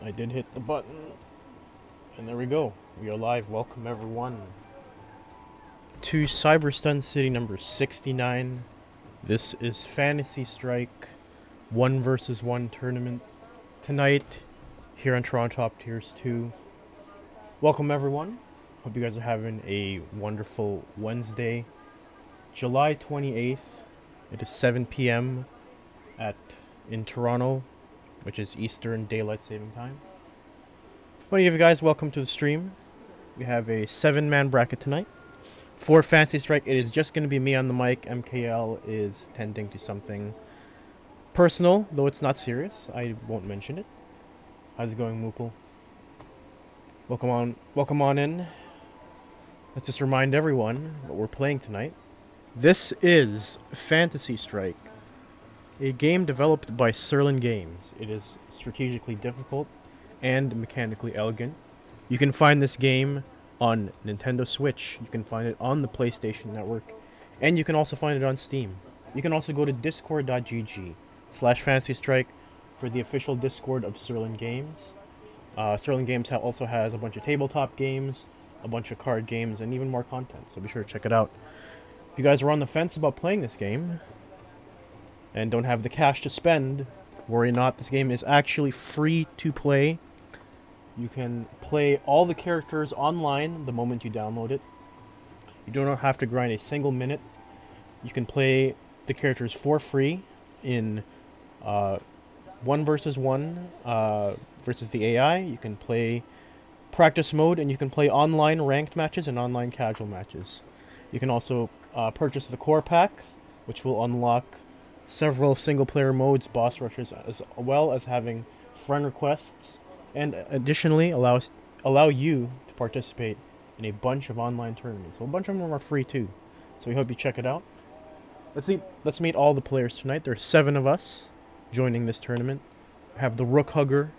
I did hit the button. And there we go. We are live. Welcome everyone to Cyberstun City number 69. This is Fantasy Strike 1 versus 1 tournament tonight here on Toronto Top Tiers 2. Welcome everyone. Hope you guys are having a wonderful Wednesday, July 28th. It is 7 p.m. in Toronto, which is Eastern Daylight Saving Time. What do you guys? Welcome to the stream. We have a 7-man bracket tonight. For Fantasy Strike, it is just going to be me on the mic. MKL is tending to something personal, though it's not serious. I won't mention it. How's it going, Moople? Welcome on in. Let's just remind everyone what we're playing tonight. This is Fantasy Strike, a game developed by Serlin Games. It is strategically difficult and mechanically elegant. You can find this game on Nintendo Switch, you can find it on the PlayStation Network, and you can also find it on Steam. You can also go to discord.gg/fantasystrike for the official Discord of Serlin Games. Serlin Games also has a bunch of tabletop games, a bunch of card games, and even more content, so be sure to check it out. If you guys are on the fence about playing this game and don't have the cash to spend, worry not, this game is actually free to play. You can play all the characters online the moment you download it. You do not have to grind a single minute. You can play the characters for free in 1 versus 1 versus the AI. You can play practice mode, and you can play online ranked matches and online casual matches. You can also purchase the core pack, which will unlock several single-player modes, boss rushes, as well as having friend requests, and additionally allow you to participate in a bunch of online tournaments. So a bunch of them are free too. So we hope you check it out. Let's meet all the players tonight. There are 7 of us joining this tournament. We have the Rook Hugger,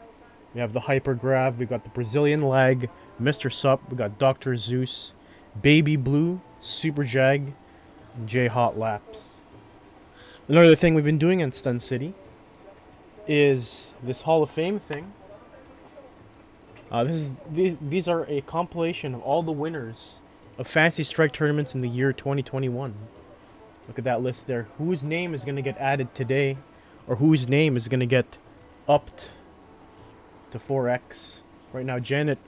we have the Hyper Grav, we got the Brazilian Lag, Mr. Sup, we got Dr. Zeus, Baby Blue, Super Jag, and J Hot Laps. Another thing we've been doing in Stun City is this Hall of Fame thing. These are a compilation of all the winners of Fantasy Strike tournaments in the year 2021. Look at that list there. Whose name is going to get added today, or whose name is going to get upped to 4x. Right now, Janet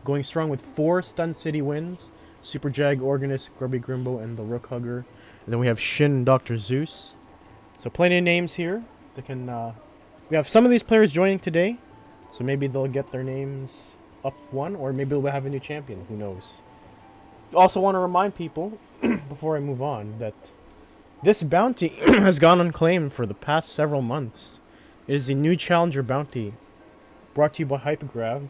going strong with 4 Stun City wins. Super Jag, Organist, Grubby Grimbo, and the Rook Hugger. And then we have Shin and Dr. Zeus. So plenty of names here. We have some of these players joining today, so maybe they'll get their names up 1, or maybe we'll have a new champion. Who knows? Also want to remind people, before I move on, that this bounty has gone unclaimed for the past several months. It is a new challenger bounty brought to you by Hypergrav,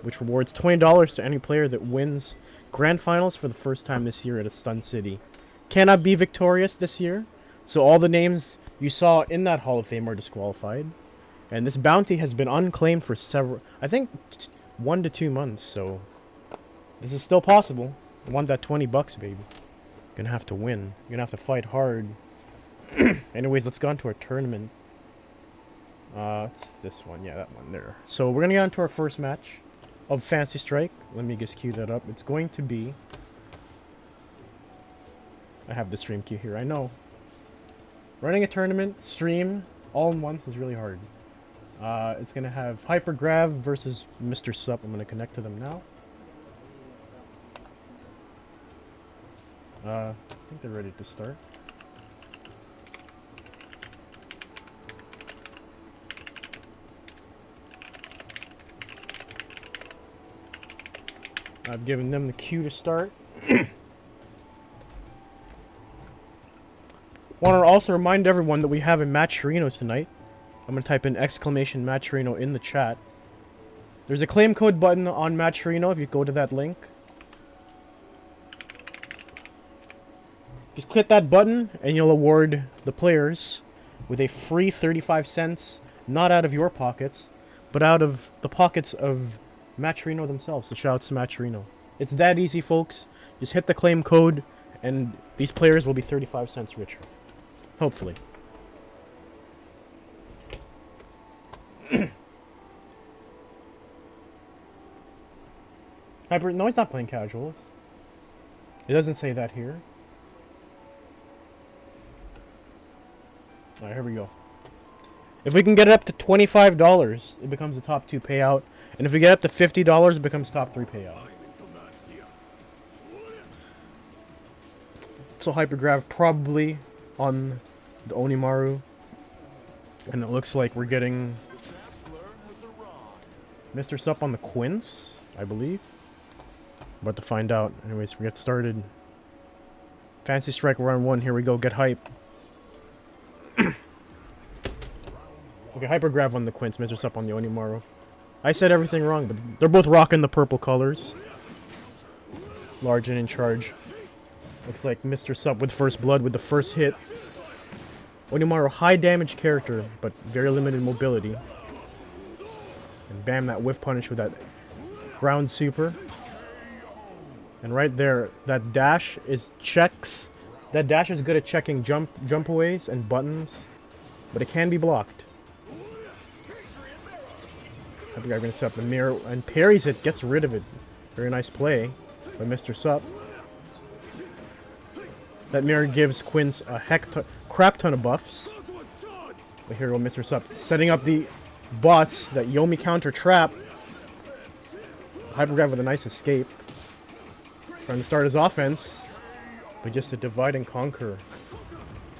which rewards $20 to any player that wins Grand Finals for the first time this year at a Stun City. Cannot be victorious this year, so all the names you saw in that Hall of Fame are disqualified. And this bounty has been unclaimed for I think 1 to 2 months, so this is still possible. I want that $20, baby. Gonna have to win. You're gonna have to fight hard. Anyways, let's go on to our tournament. It's this one. Yeah, that one there. So we're gonna get on to our first match of Fantasy Strike. Let me just cue that up. It's going to be... I have the stream queue here, I know. Running a tournament, stream, all in once is really hard. It's going to have Hypergrav versus Mr. Sup. I'm going to connect to them now. I think they're ready to start. I've given them the cue to start. Want to also remind everyone that we have a Matcherino tonight. I'm going to type in !Matcherino in the chat. There's a claim code button on Matcherino if you go to that link. Just click that button and you'll award the players with a free 35 cents, not out of your pockets, but out of the pockets of Matcherino themselves. So shout out to Matcherino. It's that easy, folks. Just hit the claim code and these players will be 35 cents richer. Hopefully. No, he's not playing casuals. It doesn't say that here. Alright, here we go. If we can get it up to $25, it becomes a top 2 payout. And if we get up to $50, it becomes top 3 payout. So Hypergrav probably on the Onimaru. And it looks like we're getting Mr. Sup on the Quince, I believe. About to find out. Anyways, we get started. Fancy Strike round 1. Here we go. Get hype. Okay, Hypergrav on the Quince, Mr. Sup on the Onimaru. I said everything wrong, but they're both rocking the purple colors. Large and in charge. Looks like Mr. Sup with first blood with the first hit. Onimaru, high damage character, but very limited mobility. And bam, that whiff punish with that ground super. And right there, that dash is checks. That dash is good at checking jumpaways and buttons, but it can be blocked. I think I'm gonna set up the mirror and parries it, gets rid of it. Very nice play by Mr. Sup. That mirror gives Quince a crap ton of buffs. But here go Mr. Sup setting up the bots that Yomi counter trap. Hypergrav with a nice escape. Trying to start his offense, but just a divide and conquer.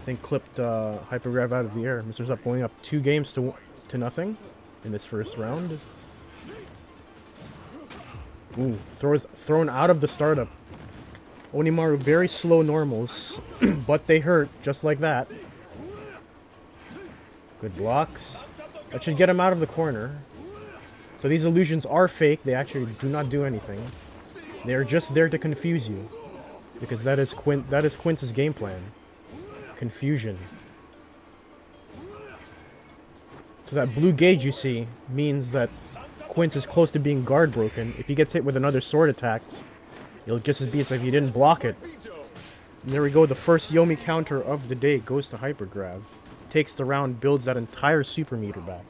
I think clipped Hypergrav out of the air. Mr. Sup going up 2 games to nothing in this first round. Ooh, thrown out of the startup. Onimaru, very slow normals, but they hurt just like that. Good blocks. That should get him out of the corner. So these illusions are fake. They actually do not do anything. They are just there to confuse you, because that is Quince's game plan. Confusion. So that blue gauge you see means that Quince is close to being guard broken. If he gets hit with another sword attack, it'll just as be as if you didn't block it. And there we go, the first Yomi counter of the day goes to Hypergrav. Takes the round, builds that entire super meter back.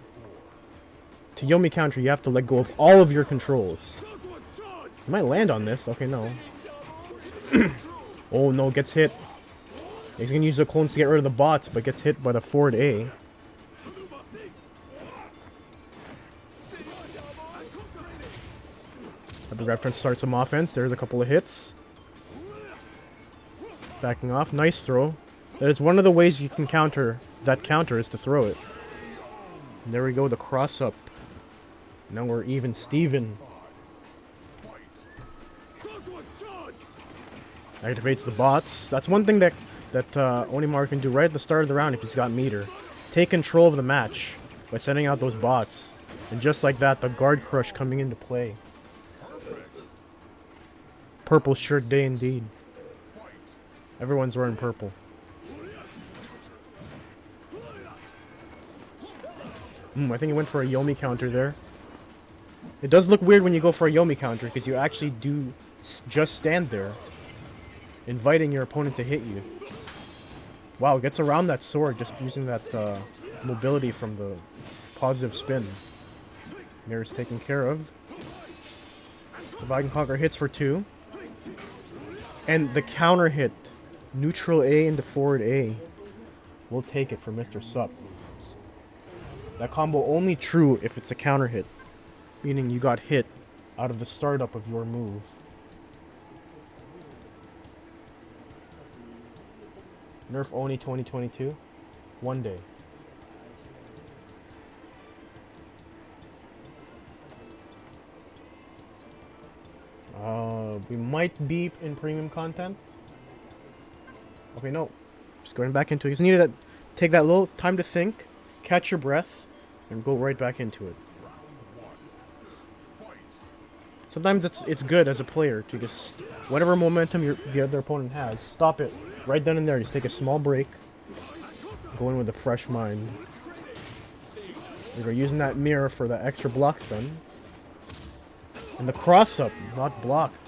To Yomi counter, you have to let go of all of your controls. You might land on this. Okay, no. Oh no, gets hit. He's gonna use the clones to get rid of the bots, but gets hit by the forward A. Hypergrav trying to start some offense. There's a couple of hits. Backing off. Nice throw. That is one of the ways you can counter that counter, is to throw it. And there we go, the cross up. Now we're even Steven. Activates the bots. That's one thing that Onimaru can do right at the start of the round if he's got meter. Take control of the match by sending out those bots. And just like that, the guard crush coming into play. Purple shirt day indeed. Everyone's wearing purple. I think he went for a Yomi counter there. It does look weird when you go for a Yomi counter, because you actually do just stand there, inviting your opponent to hit you. Wow, gets around that sword just using that mobility from the positive spin. Mirror's taken care of. Divide and conquer hits for 2. And the counter hit, neutral A into forward A. We'll take it for Mr. Sup. That combo only true if it's a counter hit, meaning you got hit out of the startup of your move. Nerf Oni 2022. One day. We might be in premium content. Okay, no. Just going back into it. You just need to take that little time to think, catch your breath, and go right back into it. Sometimes it's good as a player to just, whatever momentum the other opponent has, stop it right then and there. Just take a small break. Go in with a fresh mind. We're using that mirror for the extra block stun. And the cross up, not blocked.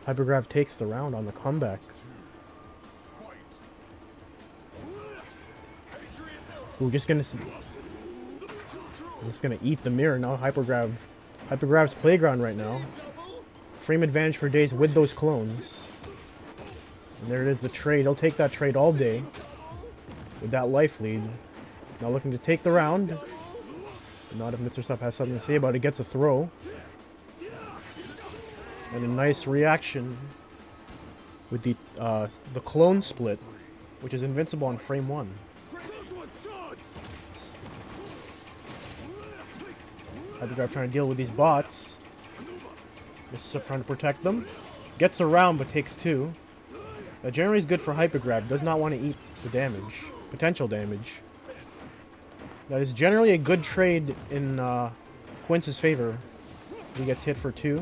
Hypergrav takes the round on the comeback. We're just gonna eat the mirror now. Hypergrav's playground right now. frame advantage for days with those clones. And there it is, the trade. He'll take that trade all day with that life lead. Now looking to take the round. But not if Mr. Sup has something to say about it. Gets a throw. And a nice reaction with the clone split, which is invincible on frame 1. Hyperdrive trying to deal with these bots. Mr. Sup trying to protect them. Gets around but takes 2. That generally is good for Hypergrab. Does not want to eat the damage. Potential damage. That is generally a good trade in Quince's favor. He gets hit for 2.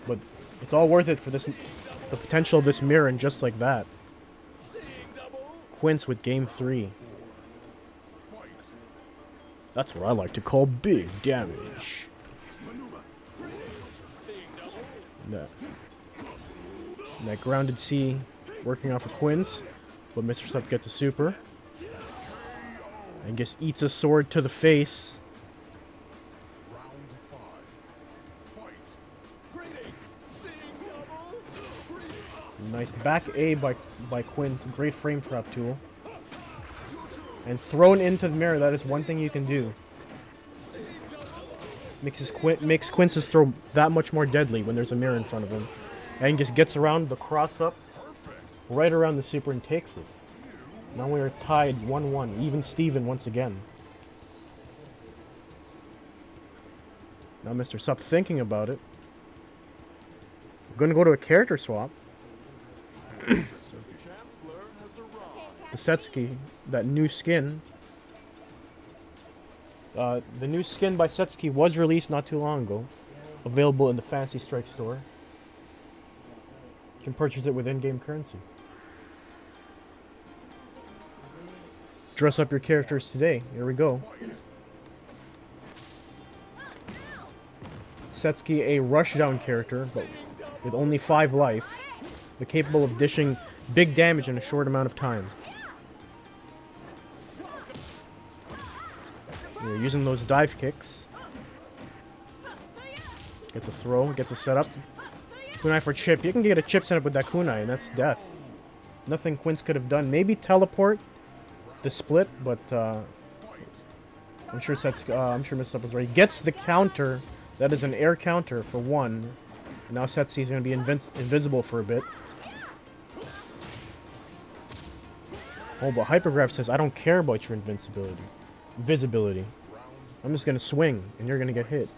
But it's all worth it for this, the potential of this mirror, and just like that. Quince with game 3. That's what I like to call big damage. That grounded C working off of Quince, but Mr. Sup gets a super. And just eats a sword to the face. Nice back A by Quince. Great frame trap tool. And thrown into the mirror, that is one thing you can do. Makes Quince's throw that much more deadly when there's a mirror in front of him. And just gets around the cross up, right around the super, and takes it. Now we are tied 1-1, even Steven once again. Now Mr. Sup thinking about it. We're going to go to a character swap. The Setsuki, that new skin. The new skin by Setsuki was released not too long ago. Available in the Fantasy Strike store. You can purchase it with in-game currency. Dress up your characters today. Here we go. Setsuki, a rushdown character, but with only 5 life, but capable of dishing big damage in a short amount of time. You're using those dive kicks. Gets a throw, gets a setup. Kunai for chip. You can get a chip setup with that kunai, and that's death. Nothing Quince could have done. Maybe teleport the split, but I'm sure Mr. Sup was ready. Gets the counter. That is an air counter for 1. And now Setsuki's going to be invisible for a bit. Oh, but Hypergraph says, I don't care about your invisibility. I'm just going to swing, and you're going to get hit.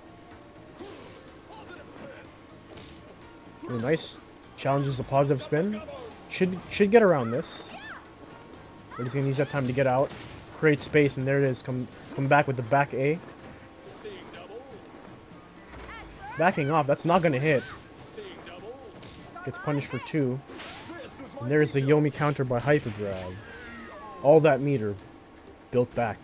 Ooh, nice. Challenges the positive spin. Should get around this. But he's going to use that time to get out. Create space, and there it is. Come back with the back A. Backing off. That's not going to hit. Gets punished for 2. And there's the Yomi counter by Hypergrab. All that meter built back.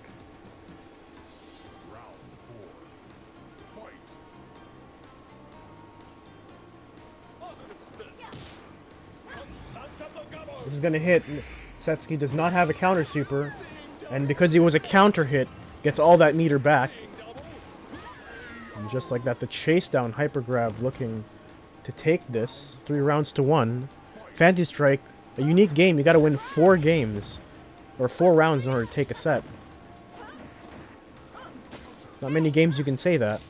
This is going to hit. Setsuki does not have a counter super, and because he was a counter hit, gets all that meter back. And just like that, the chase down Hypergrab looking to take this 3 rounds to 1. Fantasy Strike, a unique game. You got to win 4 games or 4 rounds in order to take a set. Not many games you can say that.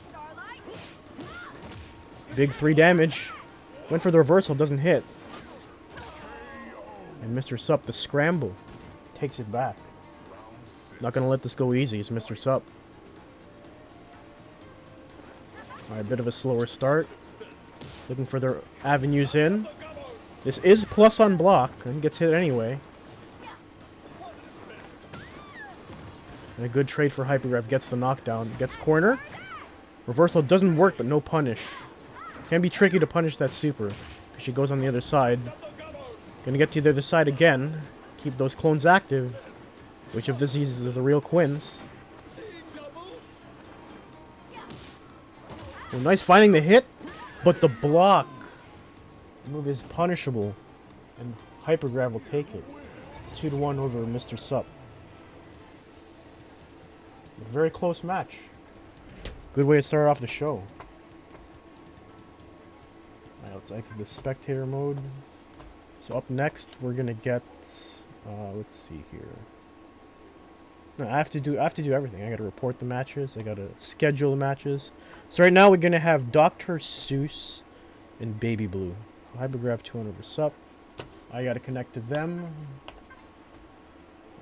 Big 3 damage. Went for the reversal, doesn't hit. And Mr. Sup, the scramble, takes it back. Not going to let this go easy. It's Mr. Sup. Alright, a bit of a slower start. Looking for their avenues in. This is plus on block, and gets hit anyway. And a good trade for Hypergraph. Gets the knockdown. Gets corner. Reversal doesn't work, but no punish. Can be tricky to punish that super, because she goes on the other side. Gonna get to the other side again. Keep those clones active. Which of these is the real Quince? Well, nice finding the hit, but the block move is punishable, and Hypergrab will take it. 2-1 over Mr. Sup. A very close match. Good way to start off the show. Alright, let's exit the spectator mode. So up next, we're gonna get. Let's see here. No, I have to do everything. I gotta report the matches. I gotta schedule the matches. So right now we're gonna have Dr. Seuss and Baby Blue. Hypergraph 200 what's up? I gotta connect to them.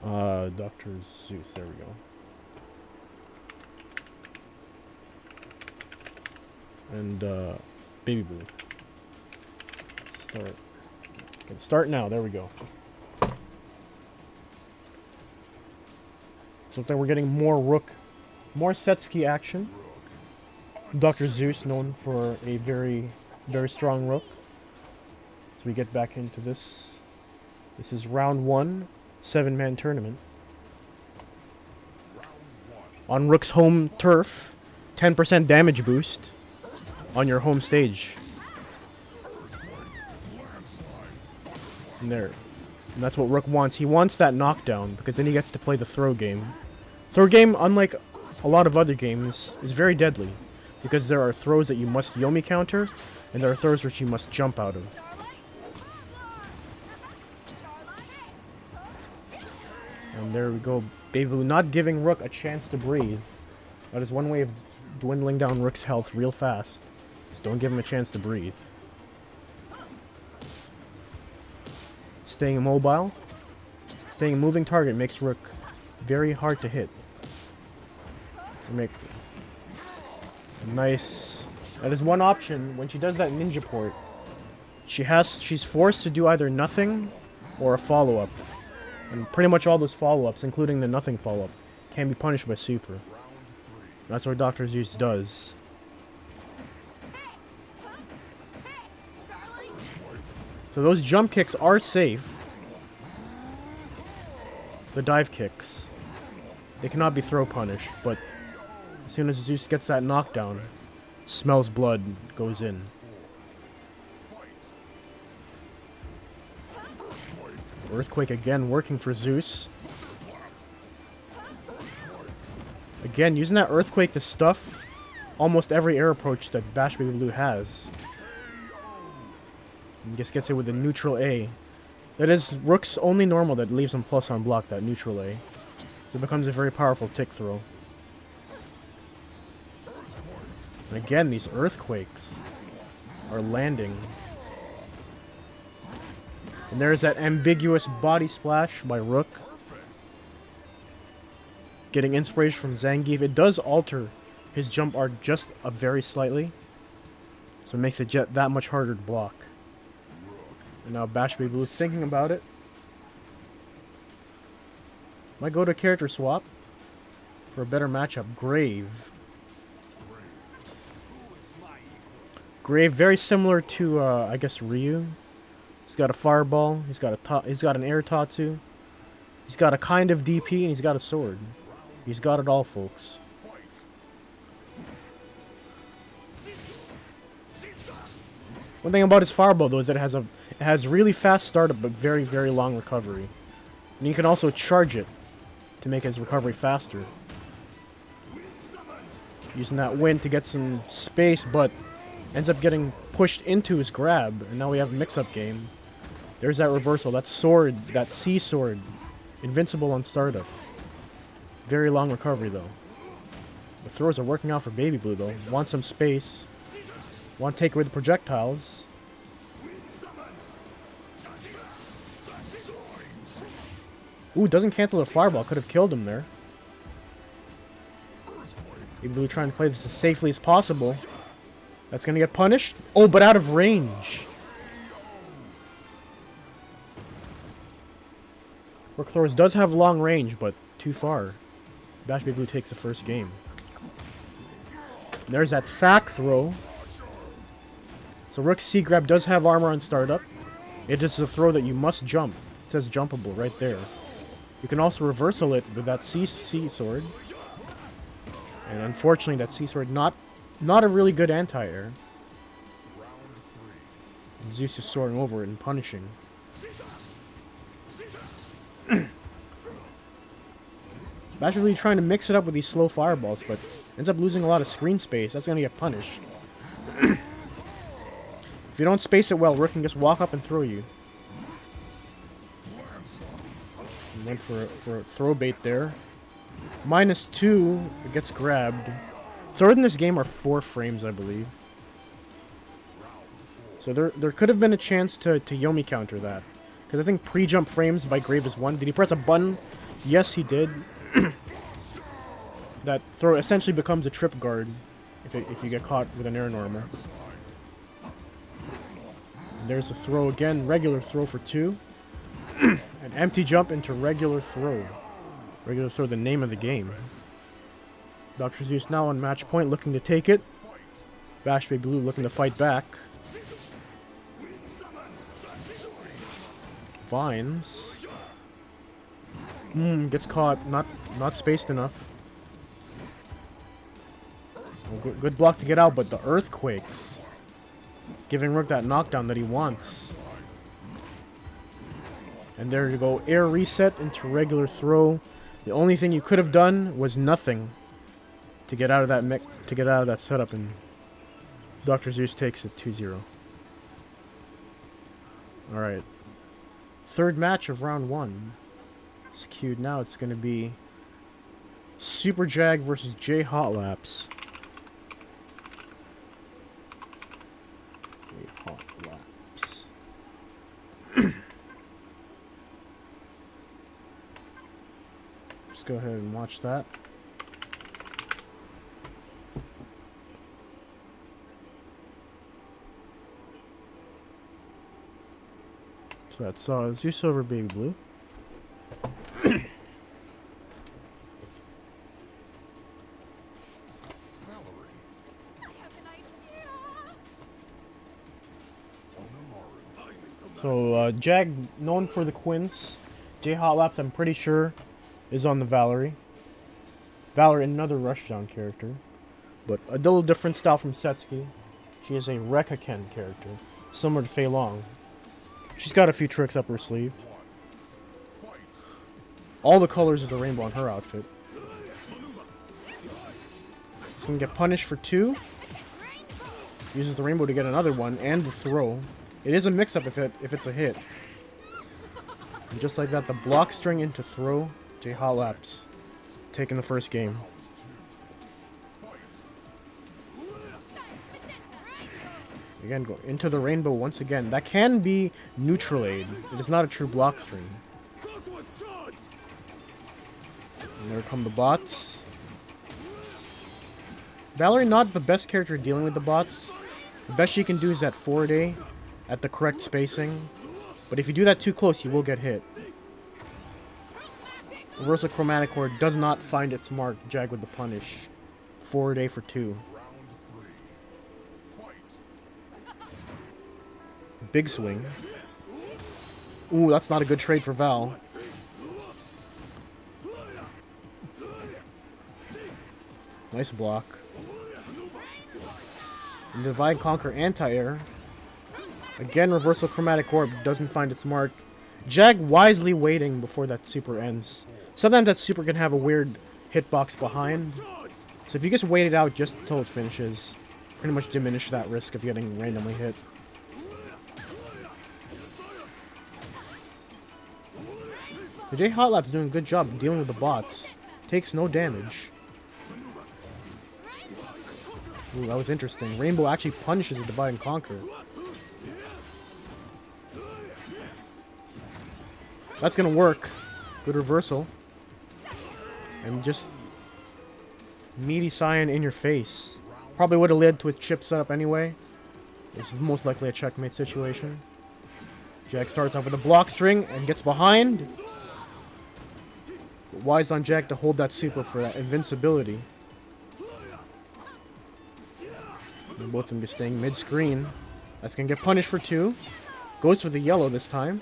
Dr. Seuss. There we go. And Baby Blue. Start. Can start now. There we go. So looks like we're getting more Rook, more Setsuki action. Dr. Seuss known for a very, very strong Rook. So we get back into this. This is round 1, 7-man tournament. On Rook's home turf, 10% damage boost on your home stage. And there. And that's what Rook wants. He wants that knockdown because then he gets to play the throw game. Throw game, unlike a lot of other games, is very deadly because there are throws that you must Yomi counter and there are throws which you must jump out of. And there we go. Baby Blue not giving Rook a chance to breathe. That is one way of dwindling down Rook's health real fast. Just don't give him a chance to breathe. Staying immobile. Staying a moving target makes Rook very hard to hit. Make nice. That is one option. When she does that ninja port, she's forced to do either nothing or a follow-up. And pretty much all those follow-ups, including the nothing follow-up, can be punished by super. That's what Dr. Seuss does. So those jump kicks are safe. The dive kicks. They cannot be throw punished, but as soon as Zeus gets that knockdown, smells blood, goes in. Earthquake again working for Zeus. Again, using that Earthquake to stuff almost every air approach that Bash Baby Blue has. And just gets it with a neutral A. That is Rook's only normal that leaves him plus on block, that neutral A. It becomes a very powerful tick throw. And again, these Earthquakes are landing. And there's that ambiguous body splash by Rook. Getting inspiration from Zangief. It does alter his jump arc just very slightly. So it makes it that much harder to block. And now Bash Baby Blue thinking about it. Might go to character swap for a better matchup. Grave. Grave, very similar to, I guess, Ryu. He's got a fireball. He's got an air Tatsu. He's got a kind of DP, and he's got a sword. He's got it all, folks. One thing about his fireball, though, is that it has really fast startup, but very, very long recovery. And you can also charge it to make his recovery faster. Using that wind to get some space, but ends up getting pushed into his grab, and now we have a mix-up game. There's that reversal, that sword, that sea sword, invincible on startup. Very long recovery though. The throws are working out for Baby Blue though. Want some space. Want to take away the projectiles. Ooh, doesn't cancel the fireball. Could have killed him there. Baby Blue trying to play this as safely as possible. That's going to get punished. Oh, but out of range. Rook Throws does have long range, but too far. Bash Baby Blue takes the first game. And there's that sack throw. So Rook's C grab does have armor on startup. It is a throw that you must jump. It says jumpable right there. You can also reversal it with that C sword. And unfortunately, that C sword not a really good anti-air. Zeus is soaring over it and punishing. Bash really trying to mix it up with these slow fireballs, but ends up losing a lot of screen space. That's going to get punished. If you don't space it well, Rook can just walk up and throw you. And went for a throw bait there. -2, it gets grabbed. Third in this game are 4 frames, I believe. So there could have been a chance to Yomi counter that. Because I think pre-jump frames by Grave is 1. Did he press a button? Yes, he did. That throw essentially becomes a trip guard if you get caught with an air normal. And there's a throw again, regular throw for 2. An empty jump into regular throw. Regular throw, the name of the game. Dr. Zeus now on match point, looking to take it. Bash Baby Blue looking to fight back. Vines. Gets caught. Not spaced enough. Well, good block to get out, but the earthquakes. Giving Rook that knockdown that he wants. And there you go. Air reset into regular throw. The only thing you could have done was nothing to get out of that setup, and Dr. Zeus takes it 2-0. Alright. Third match of round 1. It's queued now. It's going to be Super Jag versus J Hot Laps. J Hot Laps. Just go ahead and watch that. So that's Zeus over Baby Blue. So Jag, known for the Quints. J Hot Laps, I'm pretty sure, is on the Valerie. Valerie, another Rushdown character, but a little different style from Setsuki. She is a Rekaken character, similar to Fei Long. She's got a few tricks up her sleeve. All the colors of the rainbow on her outfit. She's gonna get punished for 2. Uses the rainbow to get another one, and the throw. It is a mix-up if it's a hit. And just like that, the block string into throw. J Hot Laps taking the first game. Again, go into the rainbow once again. That can be neutral aid. It is not a true block string. And there come the bots. Valerie, not the best character dealing with the bots. The best she can do is at forward A, at the correct spacing. But if you do that too close, you will get hit. Reversal Chromatic Horde does not find its mark. Jag with the punish. Forward A for 2. Big swing. Ooh, that's not a good trade for Val. Nice block. And Divide Conquer anti-air. Again, Reversal Chromatic Orb doesn't find its mark. Jag wisely waiting before that super ends. Sometimes that super can have a weird hitbox behind. So if you just wait it out just until it finishes, pretty much diminish that risk of getting randomly hit. The J Hot Lap's doing a good job dealing with the bots. Takes no damage. Ooh, that was interesting. Rainbow actually punishes a Divide and Conquer. That's gonna work. Good reversal. And just meaty Cyan in your face. Probably would have led to a chip setup anyway. This is most likely a checkmate situation. Jag starts off with a block string and gets behind. But wise on Jag to hold that super for that invincibility. And both of them just staying mid-screen. That's gonna get punished for 2. Goes for the yellow this time.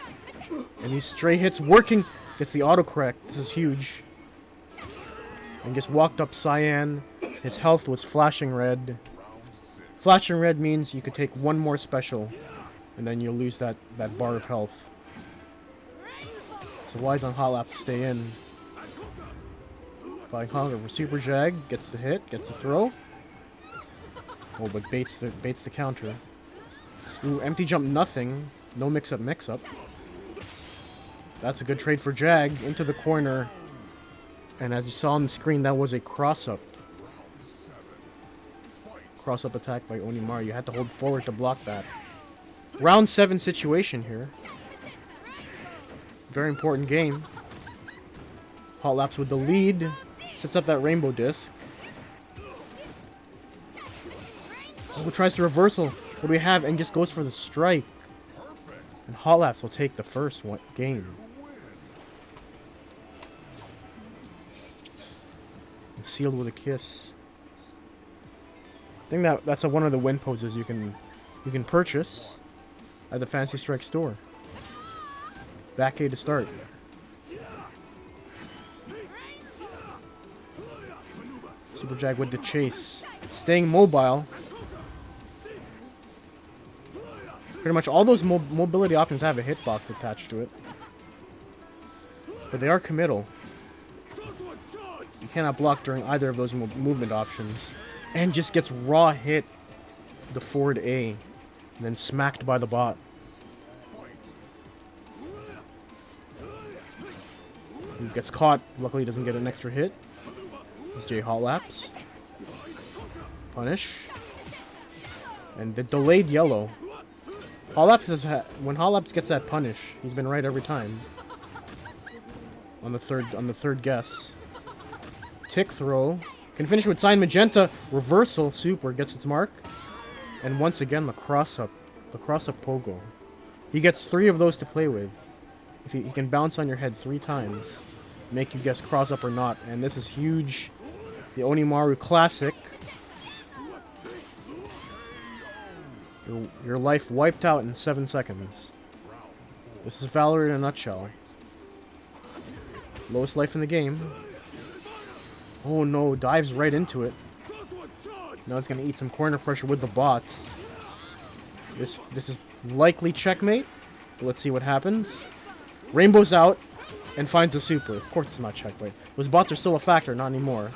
And these stray hits working. Gets the autocorrect. This is huge. And gets walked up Cyan. His health was flashing red. Flashing red means you could take one more special. And then you'll lose that bar of health. So wise on Hot Laps to stay in. Divide Conquer for Super Jag. Gets the hit. Gets the throw. Oh, but baits the counter. Ooh, empty jump, nothing. No mix-up, mix-up. That's a good trade for Jag. Into the corner. And as you saw on the screen, that was a cross-up. Cross-up attack by Onimaru. You had to hold forward to block that. Round 7 situation here. Very important game. Hot Laps with the lead. Sets up that rainbow disc. Oh, tries the reversal. What do we have? And just goes for the strike. And Hot Laps will take the first game. And sealed with a kiss. I think that's one of the win poses you can purchase at the Fantasy Strike store. Back A to start. Super Jag with the chase. Staying mobile. Pretty much all those mobility options have a hitbox attached to it. But they are committal. You cannot block during either of those movement options. And just gets raw hit the forward A. And then smacked by the bot. He gets caught. Luckily he doesn't get an extra hit. It's J Hot Laps. Punish. And the delayed yellow. Hot Laps when Hot Laps gets that punish, he's been right every time. On the third guess. Tick throw. Can finish with Sign Magenta. Reversal super gets its mark. And once again the cross up pogo. He gets 3 of those to play with. If he can bounce on your head 3 times. Make you guess cross up or not. And this is huge. The Onimaru classic. Your life wiped out in 7 seconds. This is Valor in a nutshell. Lowest life in the game. Oh no, dives right into it. Now it's gonna eat some corner pressure with the bots. This is likely checkmate. Let's see what happens. Rainbow's out and finds a super. Of course it's not checkmate. Those bots are still a factor, not anymore.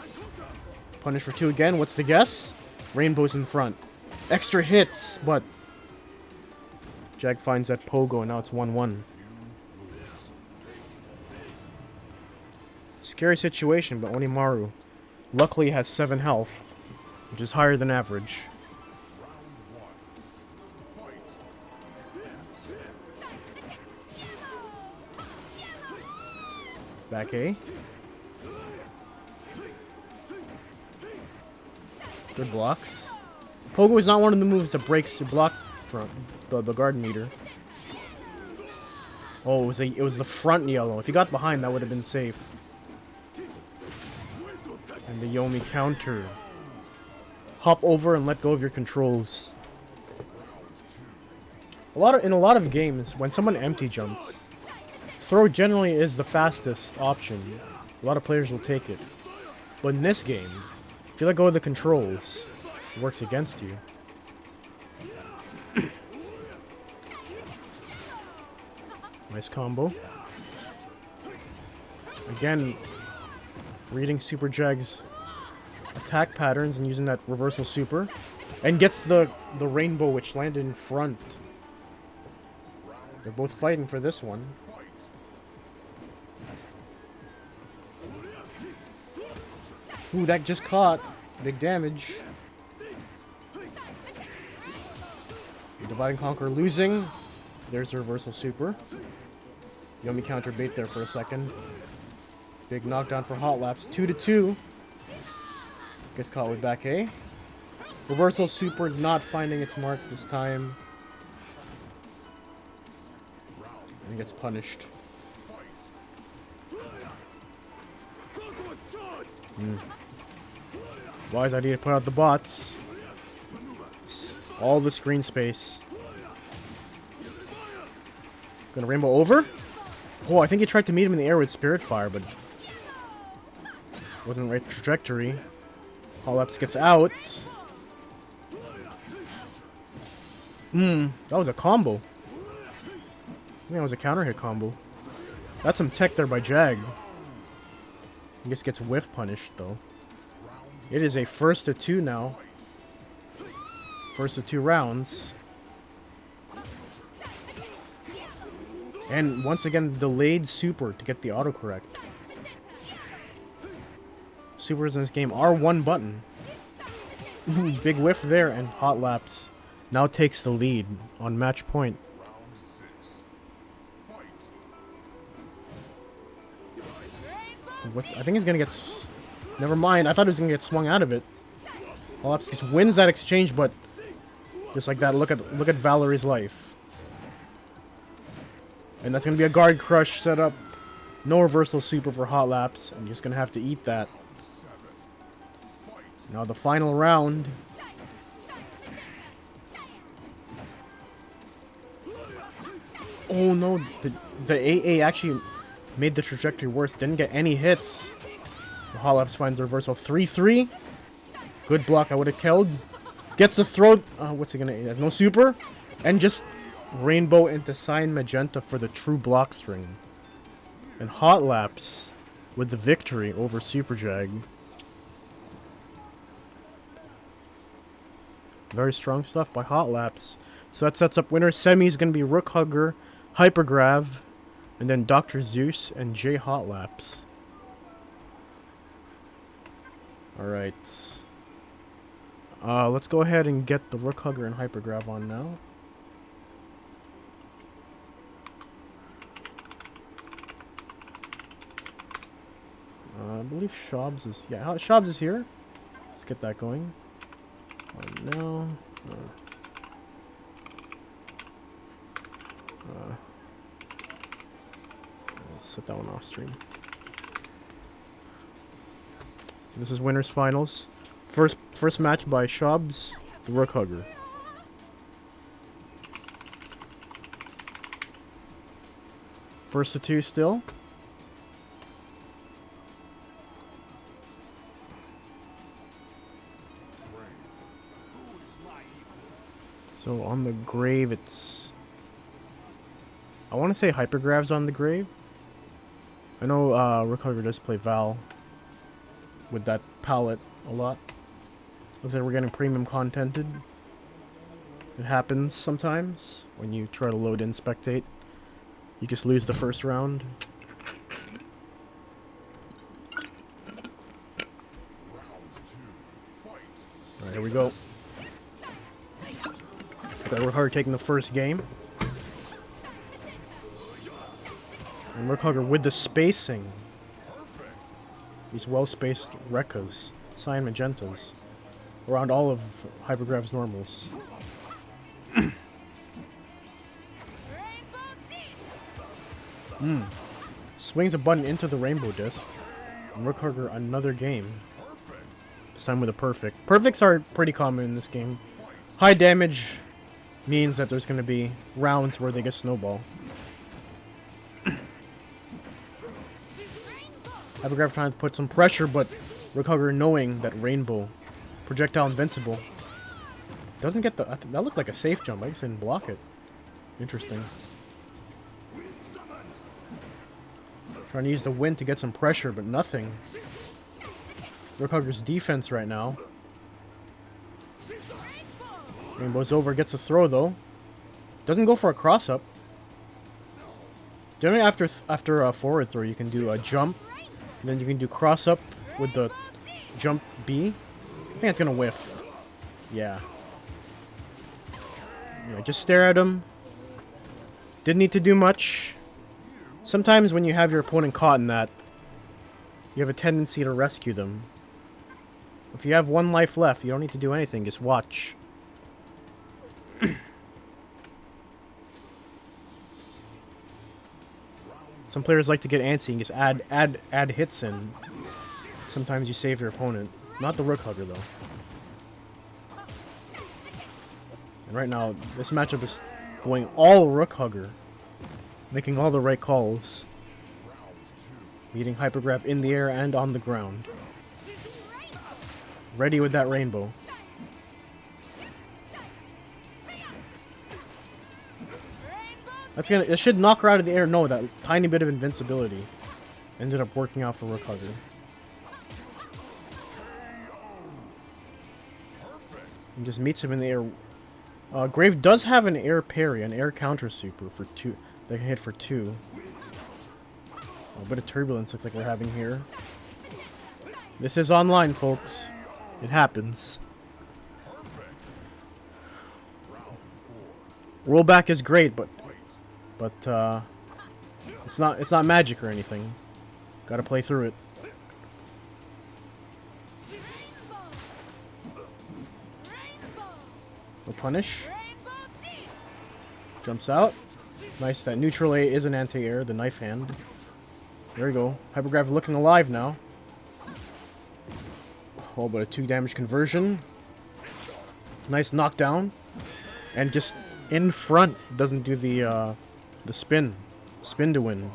Punish for 2 again. What's the guess? Rainbow's in front. Extra hits, but Jag finds that pogo and now it's 1-1. Scary situation, but Onimaru luckily has 7 health, which is higher than average. Back A. Good blocks. Pogo is not one of the moves that breaks to block front, the garden meter. Oh, it was the front yellow. If he got behind, that would have been safe. And the Yomi counter. Hop over and let go of your controls. In a lot of games, when someone empty jumps, throw generally is the fastest option. A lot of players will take it. But in this game, if you let go of the controls, it works against you. Nice combo. Again, reading Super Jag's attack patterns and using that reversal super. And gets the rainbow which landed in front. They're both fighting for this one. Ooh, that just caught. Big damage. Divide and Conquer losing. There's the reversal super. Yomi counter bait there for a second. Big knockdown for Hot Laps. 2-2. Gets caught with back A. Reversal super not finding its mark this time. And gets punished. Wise idea to put out the bots. All the screen space. Gonna rainbow over? Oh, I think he tried to meet him in the air with Spirit Fire, but wasn't the right trajectory. Hot Laps gets out. That was a combo. I think that was a counter hit combo. That's some tech there by Jag. He just gets whiff punished though. It is a 1st to 2 now. 1st of 2 rounds. And once again, delayed super to get the autocorrect. Supers in this game are one button. Big whiff there, and Hot Laps now takes the lead on match point. I think he's gonna get... Never mind, I thought he was gonna get swung out of it. Hot Laps just wins that exchange, but just like that, look at Valerie's life. And that's gonna be a guard crush setup. No reversal super for Hot Laps, and you're just gonna have to eat that. Now the final round. Oh no, the AA actually made the trajectory worse. Didn't get any hits. The Hot Laps finds the reversal. 3-3. Good block, I would have killed. Gets the throw. What's he gonna eat? Has no super. And just rainbow into Cyan Magenta for the true block string. And Hot Laps with the victory over Super Jag. Very strong stuff by Hot Laps. So that sets up winner. Semi is going to be Rook Hugger, Hypergrav, and then Dr. Zeus and J Hot Laps. Alright. Let's go ahead and get the Rook Hugger and Hypergrav on now. I believe Shabs is... Yeah, Shabs is here. Let's get that going. No. Let's set that one off stream. This is winners finals. First match by Shabs, the Rook Hugger. First to two still. So on the grave, it's... I want to say Hypergrav's on the grave. I know Rook Hugger does play Val with that palette a lot. Looks like we're getting premium contented. It happens sometimes when you try to load in spectate. You just lose the first round. Alright, here we go. Rook Hugger taking the first game. And Rook Hugger with the spacing. These well-spaced Rekkas, Cyan Magentas, around all of Hypergrav's normals. Swings a button into the Rainbow Disc. And Rook Hugger another game. This time with a perfect. Perfects are pretty common in this game. High damage means that there's going to be rounds where they get snowball. Hypergrav trying to put some pressure, but Rook Hugger knowing that Rainbow projectile invincible doesn't get the... that looked like a safe jump. I just didn't block it. Interesting. Trying to use the wind to get some pressure, but nothing. Rook Hugger's defense right now. Rainbow's over, gets a throw though. Doesn't go for a cross-up. Generally after a forward throw, you can do a jump. And then you can do cross-up with the jump B. I think it's gonna whiff. Yeah. Just stare at him. Didn't need to do much. Sometimes when you have your opponent caught in that, you have a tendency to rescue them. If you have one life left, you don't need to do anything, just watch. Some players like to get antsy and just add hits in. Sometimes you save your opponent. Not the Rook Hugger, though. And right now, this matchup is going all Rook Hugger. Making all the right calls. Meeting Hypergrav in the air and on the ground. Ready with that Rainbow. It should knock her out of the air. No, that tiny bit of invincibility ended up working out for Rook Hugger. And just meets him in the air. Grave does have an air parry, an air counter super for They can hit for 2. A bit of turbulence looks like we're having here. This is online, folks. It happens. Rollback is great, but it's not magic or anything. Gotta play through it. No punish. Jumps out. Nice, that neutral A is an anti-air, the knife hand. There we go. Hypergrav looking alive now. Oh, but a 2 damage conversion. Nice knockdown. And just in front, doesn't do the spin. Spin to win.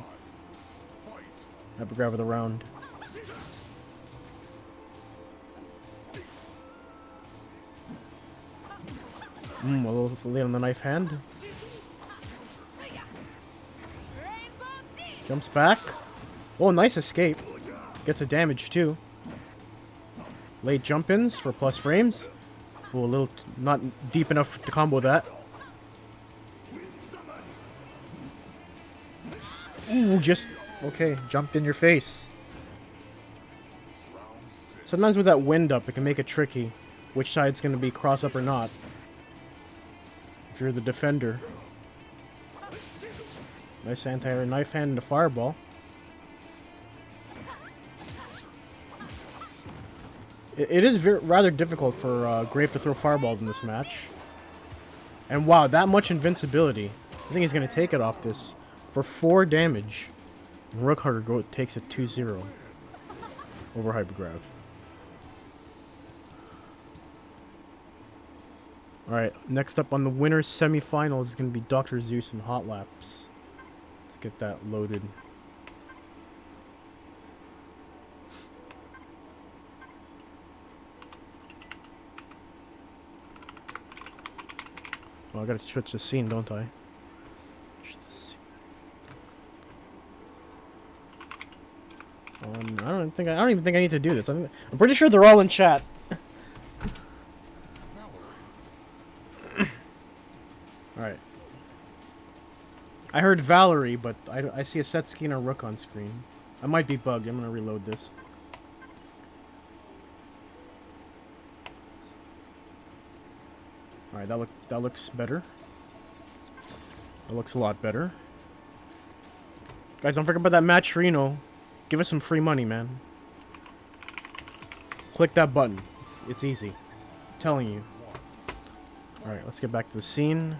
Hypergrav of the round. A little late on the knife hand. Jumps back. Oh, nice escape. Gets a damage too. Late jump-ins for plus frames. Oh, a little not deep enough to combo that. Ooh, just okay. Jumped in your face. Sometimes with that wind up, it can make it tricky which side's going to be cross up or not. If you're the defender. Nice anti-air knife hand and a fireball. It is rather difficult for Grave to throw fireballs in this match. And wow, that much invincibility. I think he's going to take it off this for 4 damage. And Rookharder takes it 2-0 over Hypergrav. Alright, next up on the winner's semifinal is going to be Dr. Zeus and Hot Laps. Let's get that loaded. Well, I gotta switch the scene, don't I? I don't even think I need to do this. I'm pretty sure they're all in chat. Alright. I heard Valerie, but I see a Setsuki and a Rook on screen. I might be bugged. I'm gonna reload this. Alright, that looks better. That looks a lot better. Guys, don't forget about that Maturino. Give us some free money, man. Click that button. It's easy. I'm telling you. Alright, let's get back to the scene.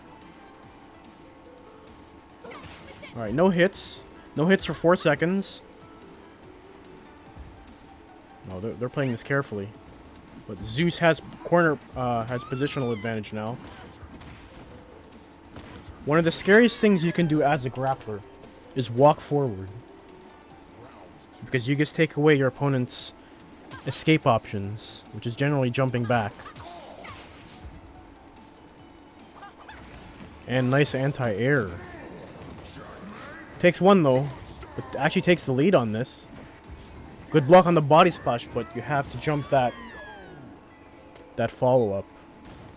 Alright, no hits. No hits for 4 seconds. No, they're playing this carefully. But Zeus has has positional advantage now. One of the scariest things you can do as a grappler is walk forward. Because you just take away your opponent's escape options, which is generally jumping back. And nice anti-air. Takes 1 though, but actually takes the lead on this. Good block on the body splash, but you have to jump that follow-up.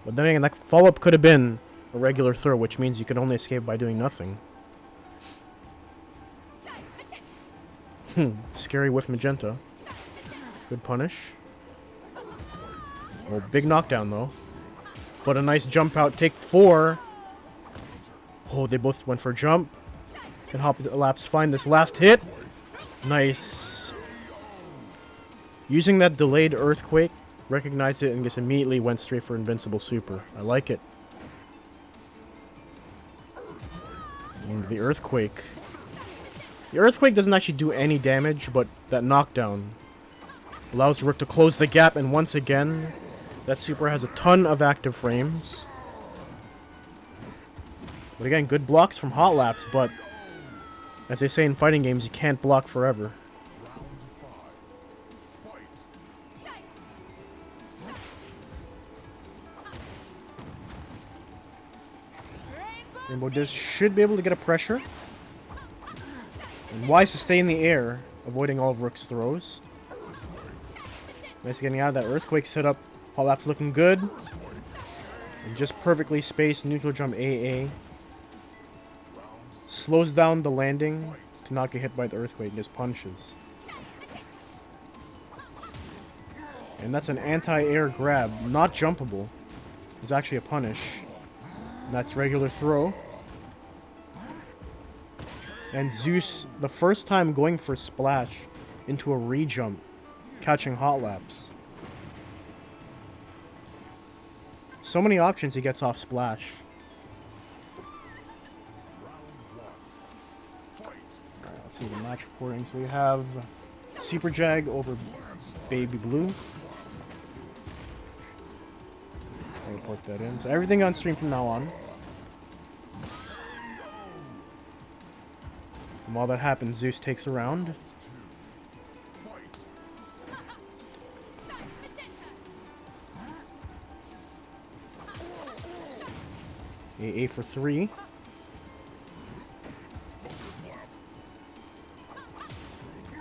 But then again, that follow-up could have been a regular throw, which means you can only escape by doing nothing. Scary whiff magenta. Good punish. Oh, big knockdown though. But a nice jump out. Take 4. Oh, they both went for a jump. Can Hot Laps find this last hit? Nice. Using that delayed earthquake, recognized it and just immediately went straight for invincible super. I like it. And the earthquake. The earthquake doesn't actually do any damage, but that knockdown allows Rook to close the gap, and once again, that super has a ton of active frames. But again, good blocks from Hot Laps, but as they say in fighting games, you can't block forever. Rainbow Disc should be able to get a pressure. And wise to stay in the air, avoiding all of Rook's throws. Nice getting out of that earthquake setup. Hot Laps looking good. And just perfectly spaced neutral jump AA. Slows down the landing to not get hit by the earthquake, just punches. And that's an anti-air grab, not jumpable. It's actually a punish. And that's regular throw. And Zeus, the first time going for splash into a re-jump, catching hot laps. So many options he gets off splash. Alright, let's see the match reporting. So we have Super Jag over Baby Blue. I'll report that in. So everything on stream from now on. And while that happens, Zeus takes a round. AA for 3.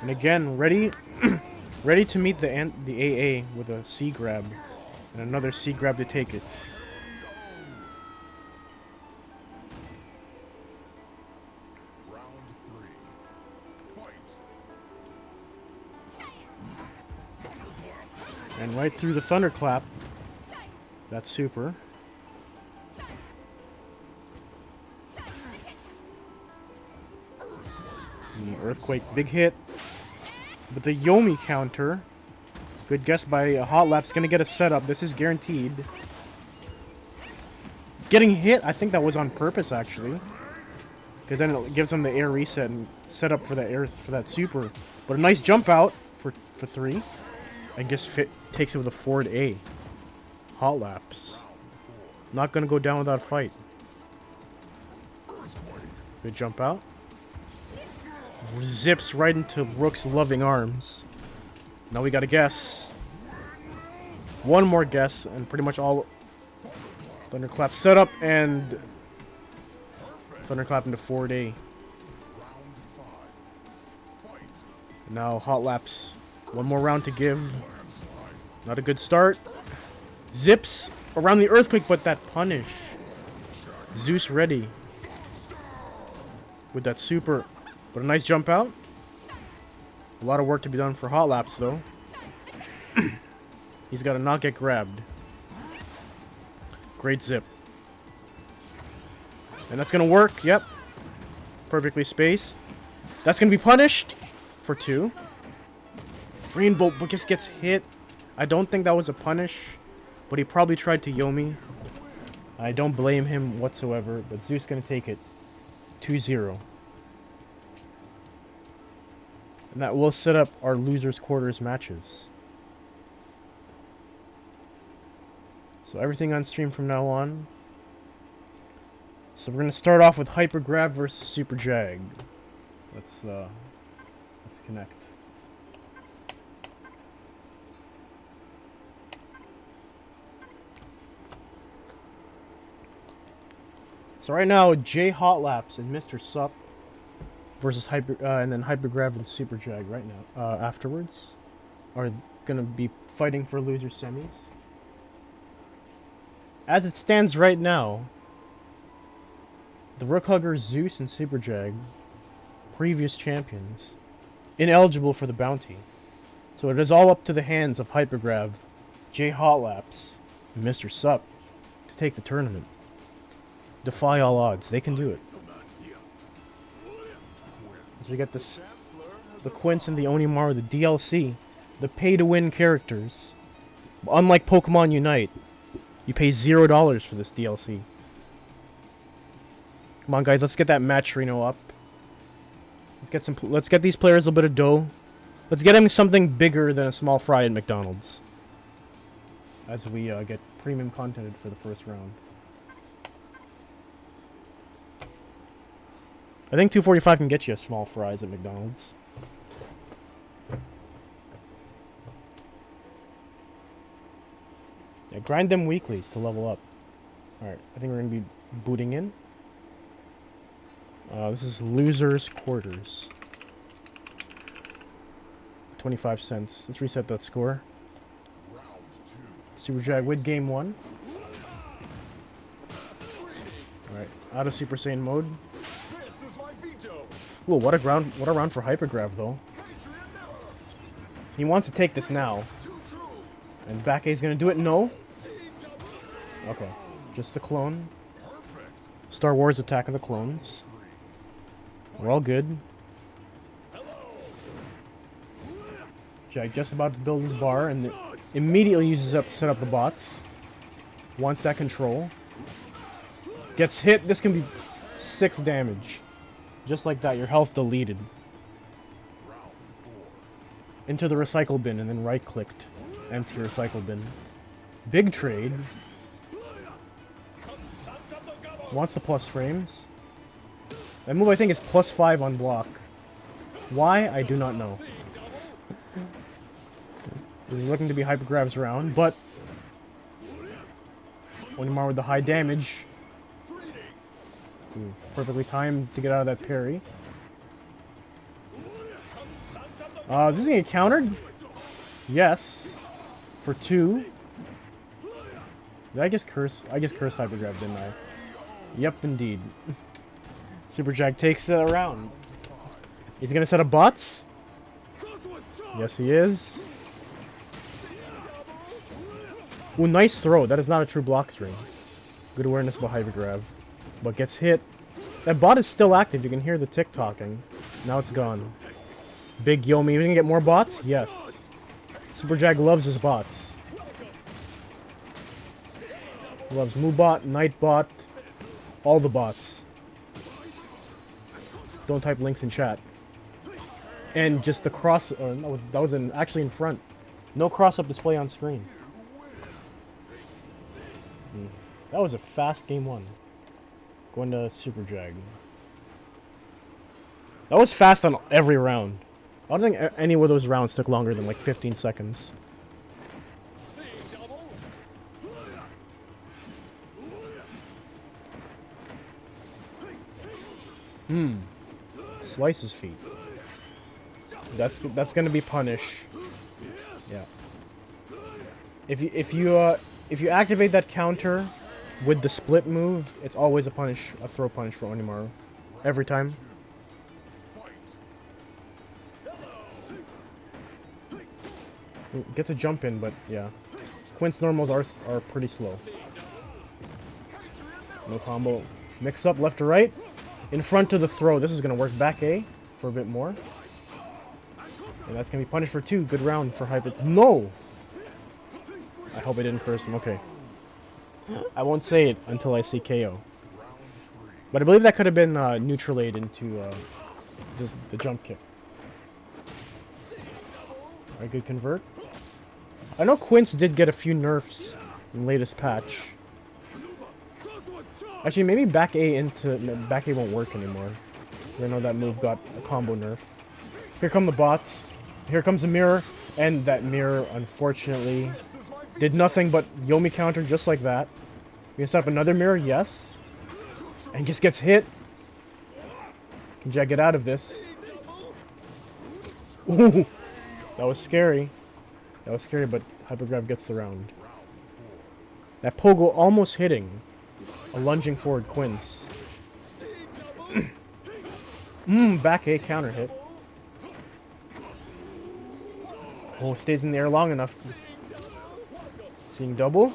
And again, ready ready to meet the AA with a C grab. And another C grab to take it. And right through the thunderclap. That's super. The earthquake, big hit. But the Yomi counter. Good guess by Hot Lap's gonna get a setup. This is guaranteed. Getting hit, I think that was on purpose actually. Because then it gives him the air reset and set up for that air for that super. But a nice jump out for 3. And just takes it with a forward A. Hot Laps. Not gonna go down without a fight. Good jump out. Zips right into Rook's loving arms. Now we gotta guess. One more guess, and pretty much all thunderclap setup and thunderclap into forward A. Now Hot Laps. One more round to give. Not a good start. Zips around the earthquake, but that punish. Zeus ready with that super. But a nice jump out. A lot of work to be done for Hot Laps, though. He's got to not get grabbed. Great zip. And that's going to work. Yep. Perfectly spaced. That's going to be punished for 2. Rainbow just gets hit. I don't think that was a punish. But he probably tried to Yomi. I don't blame him whatsoever. But Zeus going to take it 2-0. And that will set up our losers quarters matches. So everything on stream from now on. So we're gonna start off with Hyper Grab versus Super Jag. Let's connect. So right now, J Hot Laps and Mr. Sup versus and then Hyper Grab and Super Jag right now. Afterwards, are gonna be fighting for loser semis. As it stands right now, the Rook Hugger, Zeus, and Super Jag, previous champions, ineligible for the bounty. So it is all up to the hands of Hyper Grab, J Hot Laps, and Mr. Sup to take the tournament. Defy all odds. They can do it. So we get this, the Quince and the Onimaru, the DLC, the pay-to-win characters. Unlike Pokemon Unite, you pay $0 for this DLC. Come on, guys, let's get that Matrino up. Let's get these players a little bit of dough. Let's get them something bigger than a small fry at McDonald's. As we get premium content for the first round. I think 245 can get you a small fries at McDonald's. Yeah, grind them weeklies to level up. Alright, I think we're going to be booting in. This is Losers Quarters. 25 cents. Let's reset that score. Super Jag with game 1. Alright, out of Super Saiyan mode. This is my Ooh, what a round for Hypergrav though. He wants to take this now. And back A's gonna do it? No. Okay. Just the clone. Star Wars Attack of the Clones. We're all good. Jag just about to build his bar and immediately uses up to set up the bots. Wants that control. Gets hit. This can be 6 damage. Just like that, your health deleted. Into the recycle bin and then right-clicked. Empty recycle bin. Big trade. Wants the plus frames. That move, I think, is +5 on block. Why? I do not know. He's looking to be Hypergrav's round, but Onimaru with the high damage. Ooh, perfectly timed to get out of that parry. This is gonna get countered? Yes. For 2. Did I just curse? I just cursed Hypergrav, didn't I? Yep, indeed. Super Jag takes it around. He's gonna set up bots? Yes, he is. Ooh, nice throw. That is not a true block string. Good awareness by Hypergrav. But gets hit. That bot is still active. You can hear the tick talking. Now it's gone. Big Yomi. Are we gonna get more bots? Yes. Super Jag loves his bots. Loves Moobot, Nightbot, all the bots. Don't type links in chat. And just the cross... that was actually in front. No cross-up display on screen. That was a fast game 1. Going to Super Jag. That was fast on every round. I don't think any of those rounds took longer than like 15 seconds. Slice his feet. That's gonna be punish. Yeah. If you activate that counter with the split move, it's always a throw punish for Onimaru. Every time. Gets a jump in, but yeah. Quint's normals are pretty slow. No combo. Mix up left to right. In front of the throw. This is going to work back A for a bit more. And that's going to be punished for 2. Good round for Hyper. No! I hope I didn't curse him. Okay. I won't say it until I see KO. But I believe that could have been neutral aid into the jump kick. Alright, good convert. I know Quince did get a few nerfs in the latest patch. Actually, maybe back A won't work anymore. I know that move got a combo nerf. Here come the bots. Here comes a mirror. And that mirror, unfortunately, did nothing but Yomi counter just like that. We can set up another mirror, yes. And just gets hit. Can Jag get out of this? Ooh, that was scary. That was scary, but Hypergrav gets the round. That Pogo almost hitting a lunging forward Quince. Back A counter hit. Oh, stays in the air long enough. Seeing double.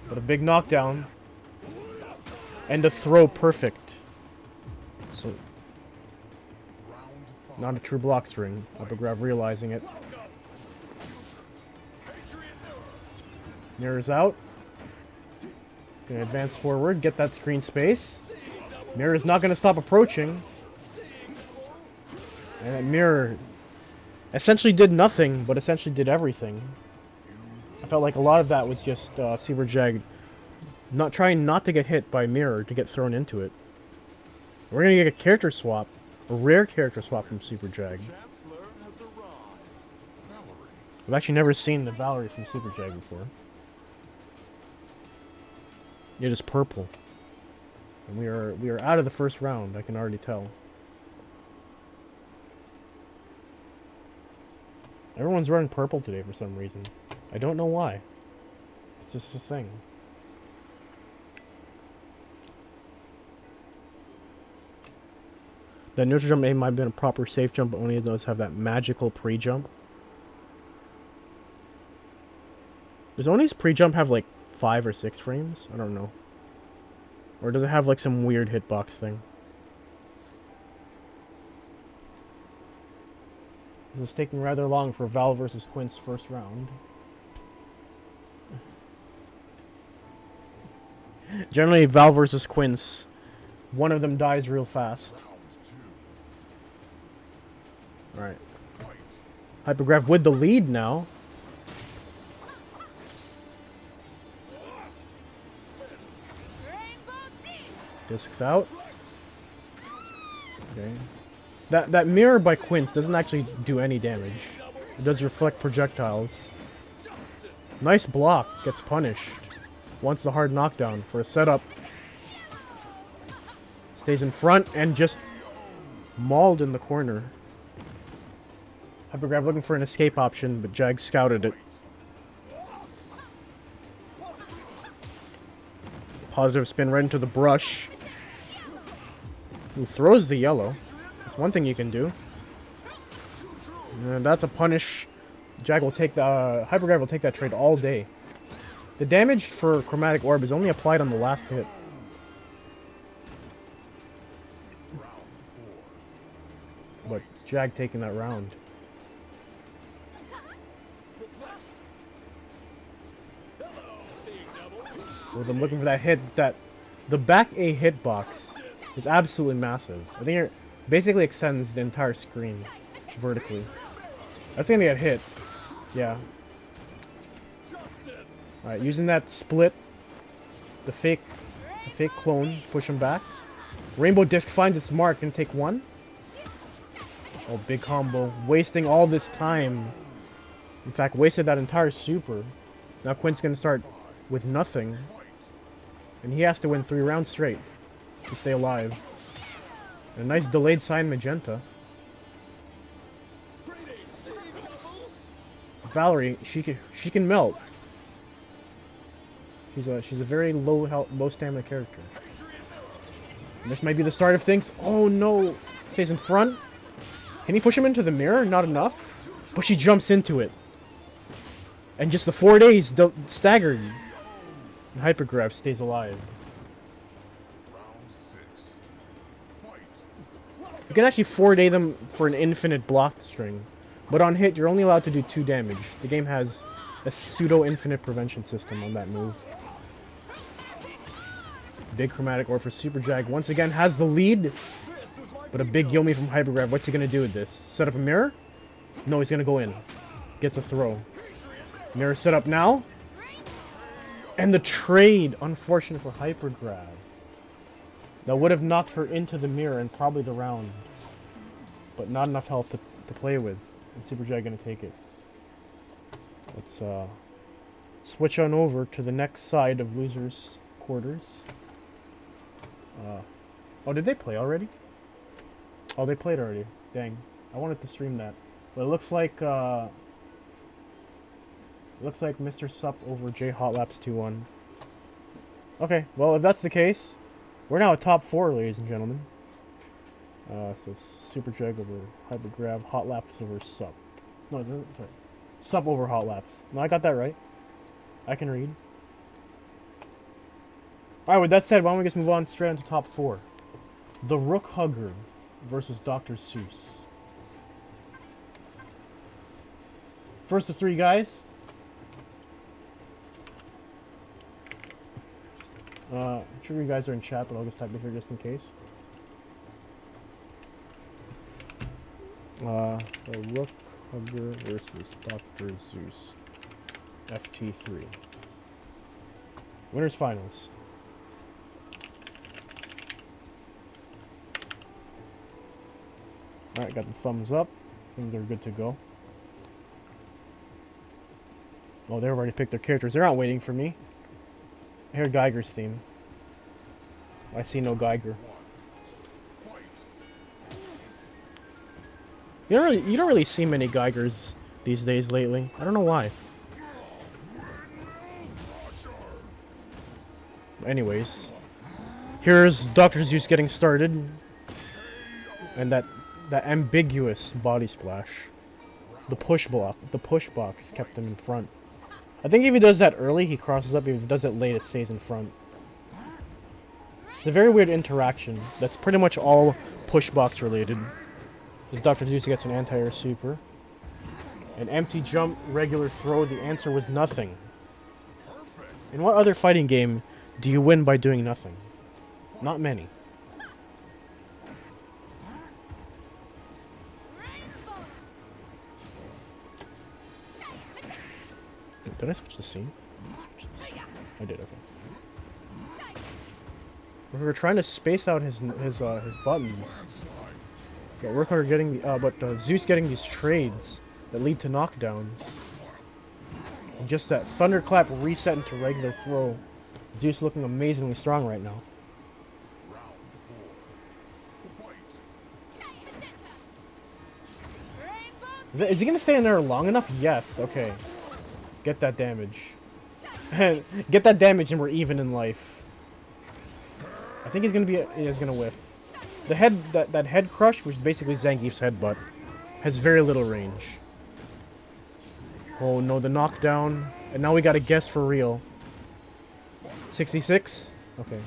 But a big knockdown. And a throw perfect. So, not a true block string. Hypergrav realizing it. Mirror's out. Gonna advance forward, get that screen space. Mirror's not gonna stop approaching. And that mirror essentially did nothing, but essentially did everything. I felt like a lot of that was just Super Jag trying not to get hit by mirror to get thrown into it. We're gonna get a character swap, a rare character swap from Super Jag. I've actually never seen the Valerie from Super Jag before. It is purple. And we are out of the first round, I can already tell. Everyone's running purple today for some reason. I don't know why. It's just a thing. The neutral jump might have been a proper safe jump, but only those have that magical pre-jump. Does Oni's pre-jump have like 5 or 6 frames? I don't know. Or does it have like some weird hitbox thing? This is taking rather long for Val versus Quince first round. Generally, Val versus Quince, one of them dies real fast. Alright. Hypergrav with the lead now. Discs out. Okay. That mirror by Quince doesn't actually do any damage. It does reflect projectiles. Nice block. Gets punished. Wants the hard knockdown for a setup. Stays in front and just mauled in the corner. Hypergrav looking for an escape option, but Jag scouted it. Positive spin right into the brush. Who throws the yellow. That's one thing you can do. And that's a punish. Jag will take the Hypergrav will take that trade all day. The damage for Chromatic Orb is only applied on the last hit. But Jag taking that round. With them looking for that hit, the back A hitbox is absolutely massive. I think it basically extends the entire screen vertically. That's gonna get hit. Yeah. Alright, using that split, the fake clone, push him back. Rainbow Disc finds its mark and take one. Oh, big combo. Wasting all this time. In fact, wasted that entire super. Now Quint's gonna start with nothing. And he has to win 3 rounds straight to stay alive. And a nice delayed sign magenta. Valerie, she can melt. She's a very low stamina character. And this might be the start of things. Oh no! Stays in front. Can he push him into the mirror? Not enough. But she jumps into it. And just the 4 days staggered. And Hypergrav stays alive. You can actually 4-day them for an infinite block string. But on hit, you're only allowed to do 2 damage. The game has a pseudo-infinite prevention system on that move. Big Chromatic Orb for Super Jag. Once again, has the lead. But a big Yomi from Hypergrav. What's he going to do with this? Set up a mirror? No, he's going to go in. Gets a throw. Mirror set up now. And the trade, unfortunate for Hypergrav. That would have knocked her into the mirror and probably the round. But not enough health to play with. And Super Jag going to take it. Let's switch on over to the next side of losers' quarters. Oh, did they play already? Oh, they played already. Dang. I wanted to stream that. But it looks like Mr. Sup over J Hotlaps 2-1. Okay, well if that's the case, we're now at top 4, ladies and gentlemen. So Super Jag over Hypergrav, Hotlaps over Sup. No, sorry. Sup over Hotlaps. No, I got that right. I can read. Alright, with that said, why don't we just move on straight into top 4. The Rook Hugger versus Dr. Seuss. First of 3 guys. I'm sure you guys are in chat, but I'll just type it here just in case. The Rook Hugger versus Dr. Seuss. FT3. Winners finals. Alright, got the thumbs up. I think they're good to go. Oh, they already picked their characters. They're not waiting for me. I hear Geiger's theme. I see no Geiger. You don't really see many Geigers these days lately. I don't know why. Anyways, here's Dr. Seuss getting started. And that ambiguous body splash. The push block, the push box kept him in front. I think if he does that early, he crosses up. If he does it late, it stays in front. It's a very weird interaction. That's pretty much all push box related. As Dr. Zeus gets an anti-air super. An empty jump, regular throw, the answer was nothing. In what other fighting game do you win by doing nothing? Not many. Did I switch the scene? I did, okay. We were trying to space out his buttons. But Rookhugger getting the Zeus getting these trades that lead to knockdowns. And just that thunderclap reset into regular throw. Zeus looking amazingly strong right now. Is he gonna stay in there long enough? Yes. Okay. Get that damage. Get that damage, and we're even in life. I think he's gonna whiff. The that head crush, which is basically Zangief's headbutt, has very little range. Oh no, the knockdown, and now we gotta guess for real. 66. Okay.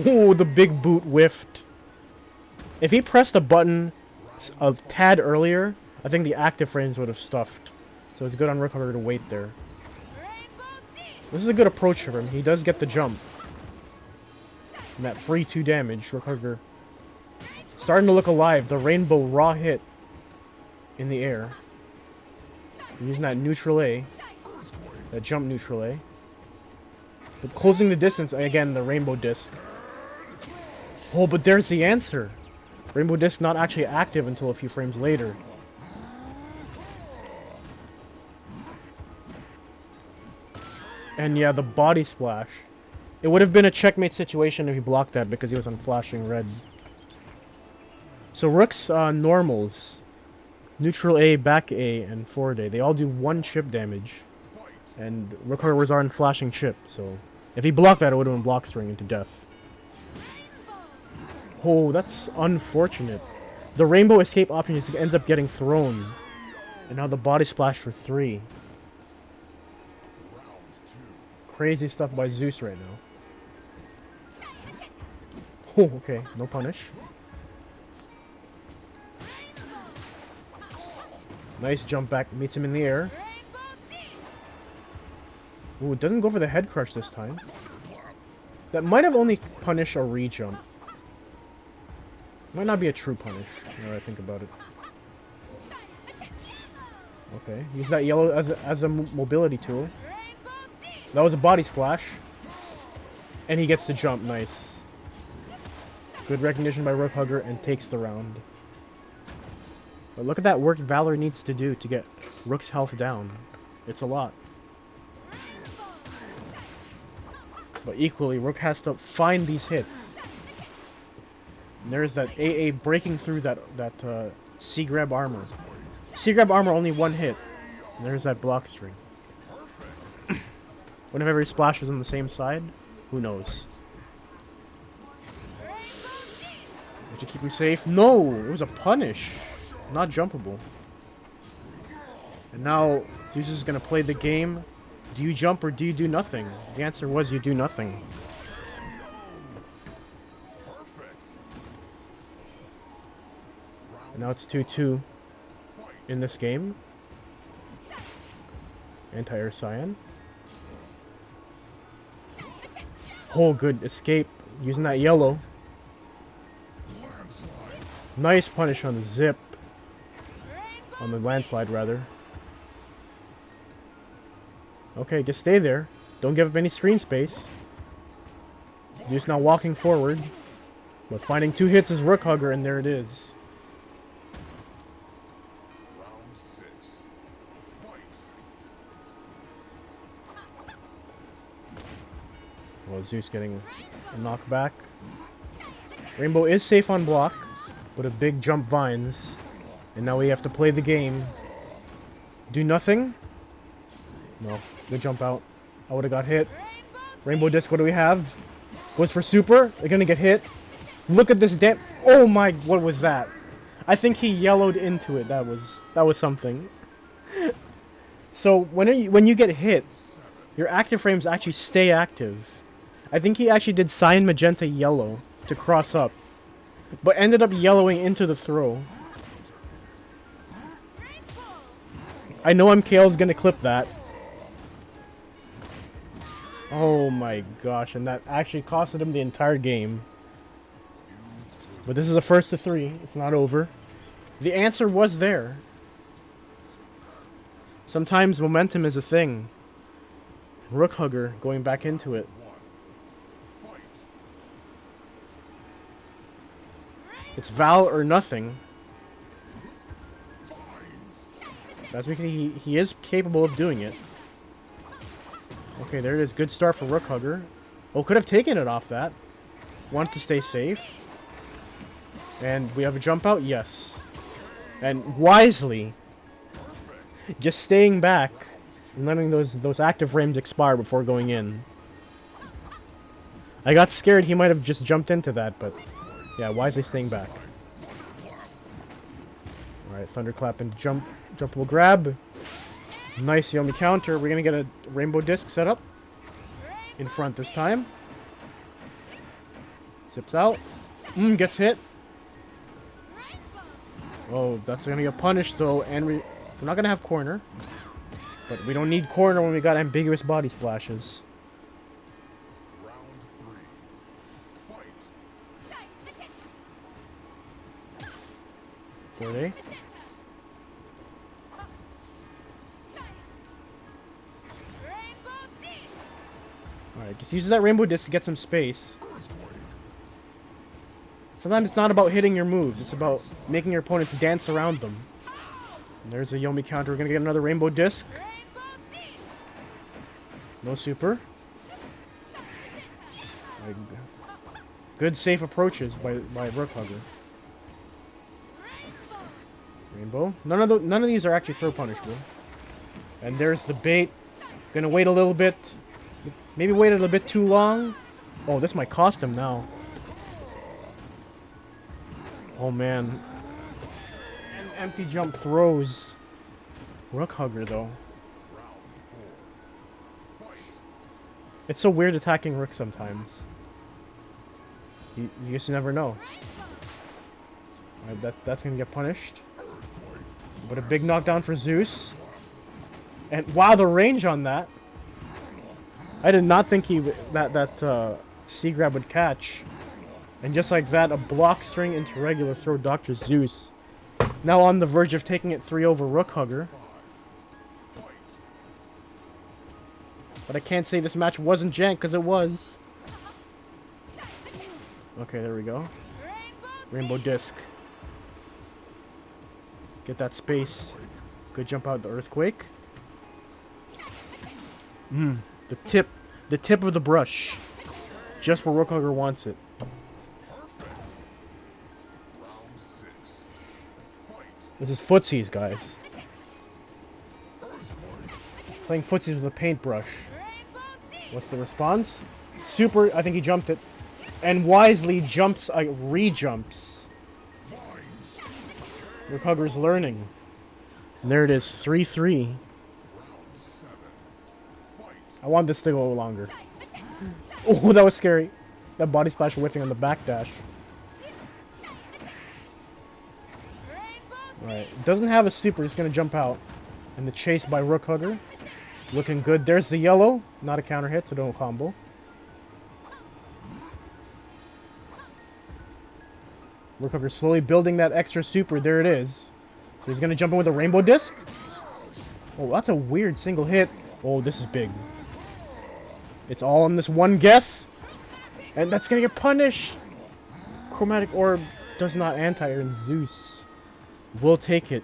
Oh, the big boot whiffed. If he pressed a button a tad earlier, I think the active frames would have stuffed. So it's good on Rookhugger to wait there. This is a good approach for him. He does get the jump. And that free 2 damage, Rookhugger starting to look alive. The rainbow raw hit in the air. Using that neutral A. That jump neutral A. But closing the distance, again, the rainbow disc. Oh, but there's the answer. Rainbow disc not actually active until a few frames later. And yeah, the body splash. It would have been a checkmate situation if he blocked that because he was on flashing red. So Rook's normals, neutral A, back A, and forward A, they all do 1 chip damage. And Rookhugger was on flashing chip, so if he blocked that, it would have been block string into death. Oh, that's unfortunate. The rainbow escape option ends up getting thrown. And now the body splash for 3. Crazy stuff by Zeus right now. Oh, okay. No punish. Nice jump back. Meets him in the air. Ooh, it doesn't go for the head crush this time. That might have only punished a re-jump. Might not be a true punish, now that I think about it. Okay, use that yellow as a mobility tool. That was a body splash. And he gets to jump, nice. Good recognition by Rookhugger and takes the round. But look at that work Valor needs to do to get Rook's health down. It's a lot. But equally, Rook has to find these hits. And there's that AA breaking through that C-grab armor. C-grab armor only 1 hit. And there's that block string. Whenever every splash was on the same side, who knows? Did you keep him safe? No! It was a punish. Not jumpable. And now, Zeus is going to play the game. Do you jump or do you do nothing? The answer was you do nothing. And now it's 2-2 in this game. Anti-air Cyan. Oh, good escape. Using that yellow. Nice punish on the zip. On the landslide, rather. Okay, just stay there. Don't give up any screen space. Just now walking forward. But finding 2 hits is Rookhugger, and there it is. Well, Zeus getting a knockback. Rainbow is safe on block with a big jump vines. And now we have to play the game. Do nothing? No. Good jump out. I would have got hit. Rainbow disc, what do we have? Goes for super. They're gonna get hit. Look at this damn... Oh my, what was that? I think he yellowed into it. That was something. So when you get hit, your active frames actually stay active. I think he actually did cyan, magenta, yellow to cross up, but ended up yellowing into the throw. I know MKL's gonna clip that. Oh my gosh, and that actually costed him the entire game. But this is a first to 3. It's not over. The answer was there. Sometimes momentum is a thing. Rook Hugger going back into it. It's Val or nothing. That's because he is capable of doing it. Okay, there it is. Good start for Rook Hugger. Oh, could have taken it off that. Wanted to stay safe. And we have a jump out? Yes. And wisely, just staying back and letting those active frames expire before going in. I got scared he might have just jumped into that, but yeah, wisely staying back. Alright, Thunderclap and jumpable grab. Nice Yomi counter. We're gonna get a Rainbow Disc set up. In front this time. Zips out. Gets hit. Oh, that's gonna get punished though, and we're not gonna have corner. But we don't need corner when we got ambiguous body splashes. Forte. Alright, just uses that Rainbow Disc to get some space. Sometimes it's not about hitting your moves, it's about making your opponents dance around them. And there's a Yomi counter. We're gonna get another Rainbow Disc. No super. Good safe approaches by Rook Hugger. Rainbow. None of these are actually throw punishable. And there's the bait. Gonna wait a little bit. Maybe waited a bit too long. Oh, this might cost him now. Oh man. And empty jump throws. Rook Hugger though. It's so weird attacking Rook sometimes. You just never know. Alright, that's gonna get punished. But a big knockdown for Zeus. And wow, the range on that. I did not think that C-grab would catch. And just like that, a block string into regular throw Dr. Zeus. Now on the verge of taking it 3 over Rook Hugger. But I can't say this match wasn't jank, because it was. Okay, there we go. Rainbow Disc. Get that space. Good jump out of the Earthquake. The tip of the brush. Just where Rook Hugger wants it. This is footsies, guys. Playing footsies with a paintbrush. What's the response? Super, I think he jumped it. And wisely jumps, re-jumps. Rook Hugger's learning. And there it is, 3-3. I want this to go longer. Oh, that was scary. That body splash whiffing on the backdash. Alright, doesn't have a super, he's gonna jump out. And the chase by Rook Hugger. Looking good. There's the yellow. Not a counter hit, so don't combo. Rook Hugger slowly building that extra super. There it is. So he's gonna jump in with a Rainbow Disc. Oh, that's a weird single hit. Oh, this is big. It's all on this one guess. And that's gonna get punished. Chromatic Orb does not anti-iron. Zeus will take it.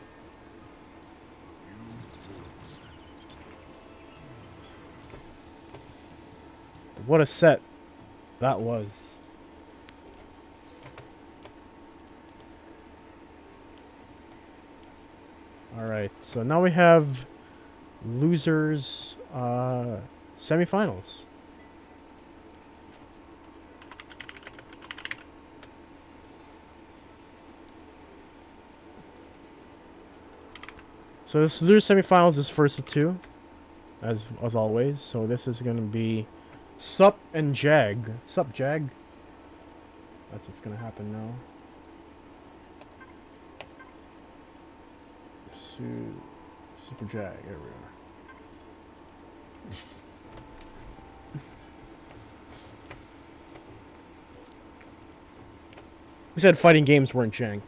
What a set that was. Alright, so now we have losers semifinals. So this is semifinals is first of two, as always. So this is gonna be Sup and Jag. Sup, Jag. That's what's gonna happen now. Super Jag. There we are. We said fighting games weren't jank.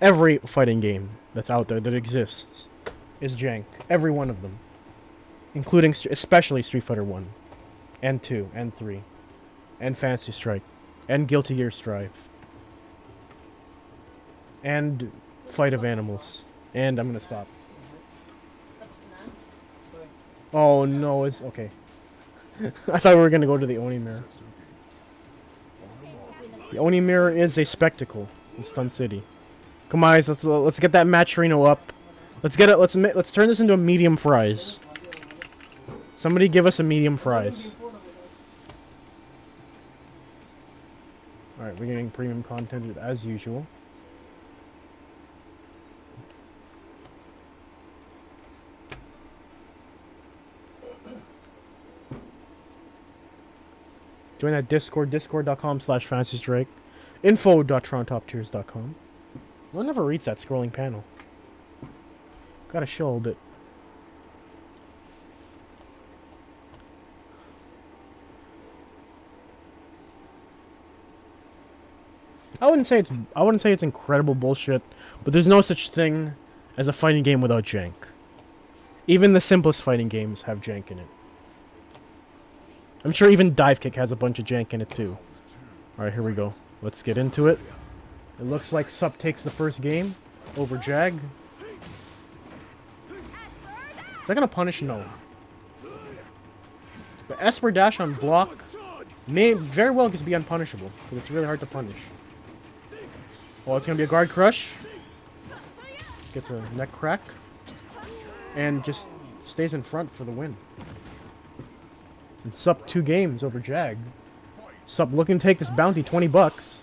Every fighting game that's out there that exists is jank. Every one of them. Including, especially Street Fighter 1. And 2. And 3. And Fantasy Strike. And Guilty Gear Strive. And Fight of Animals. And I'm gonna stop. Oh no, it's okay. I thought we were gonna go to the Oni Mirror. The Oni Mirror is a spectacle in Stun City. Come on, guys, let's get that Matcherino up. Let's get it. Let's turn this into a medium fries. Somebody give us a medium fries. All right, we're getting premium content as usual. Join that Discord, discord.com/fantasystrike. info.torontoptiers.com. One never reads that scrolling panel. Gotta show a little bit. I wouldn't say it's incredible bullshit, but there's no such thing as a fighting game without jank. Even the simplest fighting games have jank in it. I'm sure even Dive Kick has a bunch of jank in it too. Alright, here we go. Let's get into it. It looks like Sup takes the first game over Jag. Is that gonna punish? No. But Esper Dash on block may very well just be unpunishable, because it's really hard to punish. Oh, it's gonna be a guard crush. Gets a neck crack. And just stays in front for the win. And Sup 2 games over Jag. Sup looking to take this bounty, 20 bucks.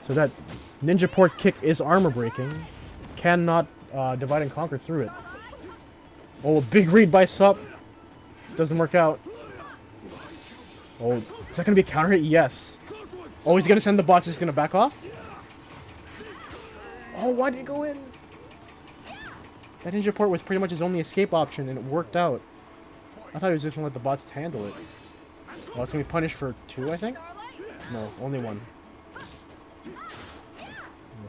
So that Ninja Port kick is armor breaking. Cannot divide and conquer through it. Oh, a big read by Sup. Doesn't work out. Oh, is that going to be a counter hit? Yes. Oh, he's going to send the bots. He's going to back off? Oh, why did he go in? That Ninja Port was pretty much his only escape option, and it worked out. I thought he was just going to let the bots handle it. Oh, it's going to be punished for 2, I think? No, only 1.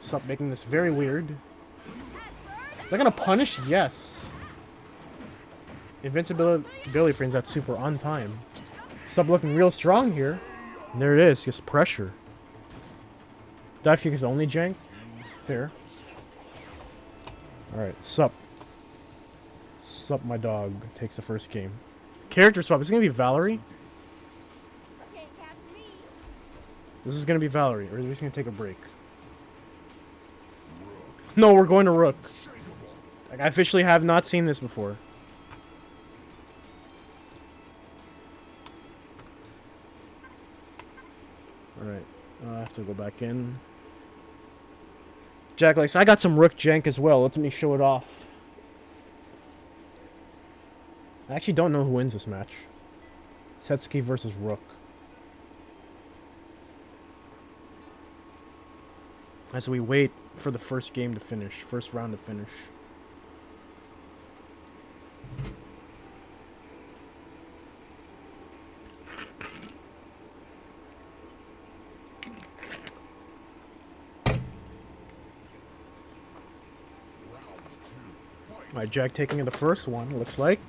Sup making this very weird. They're going to punish? Yes. Invincibility frames that super on time. Sup looking real strong here. And there it is, just pressure. Dive kick is only jank. Fair. Alright, Sup. Sup, my dog, takes the first game. Character swap. Is it going to be Valerie? This is going to be Valerie, or are we just going to take a break? No, we're going to Rook. Like, I officially have not seen this before. Alright, I have to go back in. Jack likes, I got some Rook jank as well. Let me show it off. I actually don't know who wins this match. Setsuki versus Rook. As we wait for the first game to finish, first round to finish. Alright, Jag taking the first one, looks like.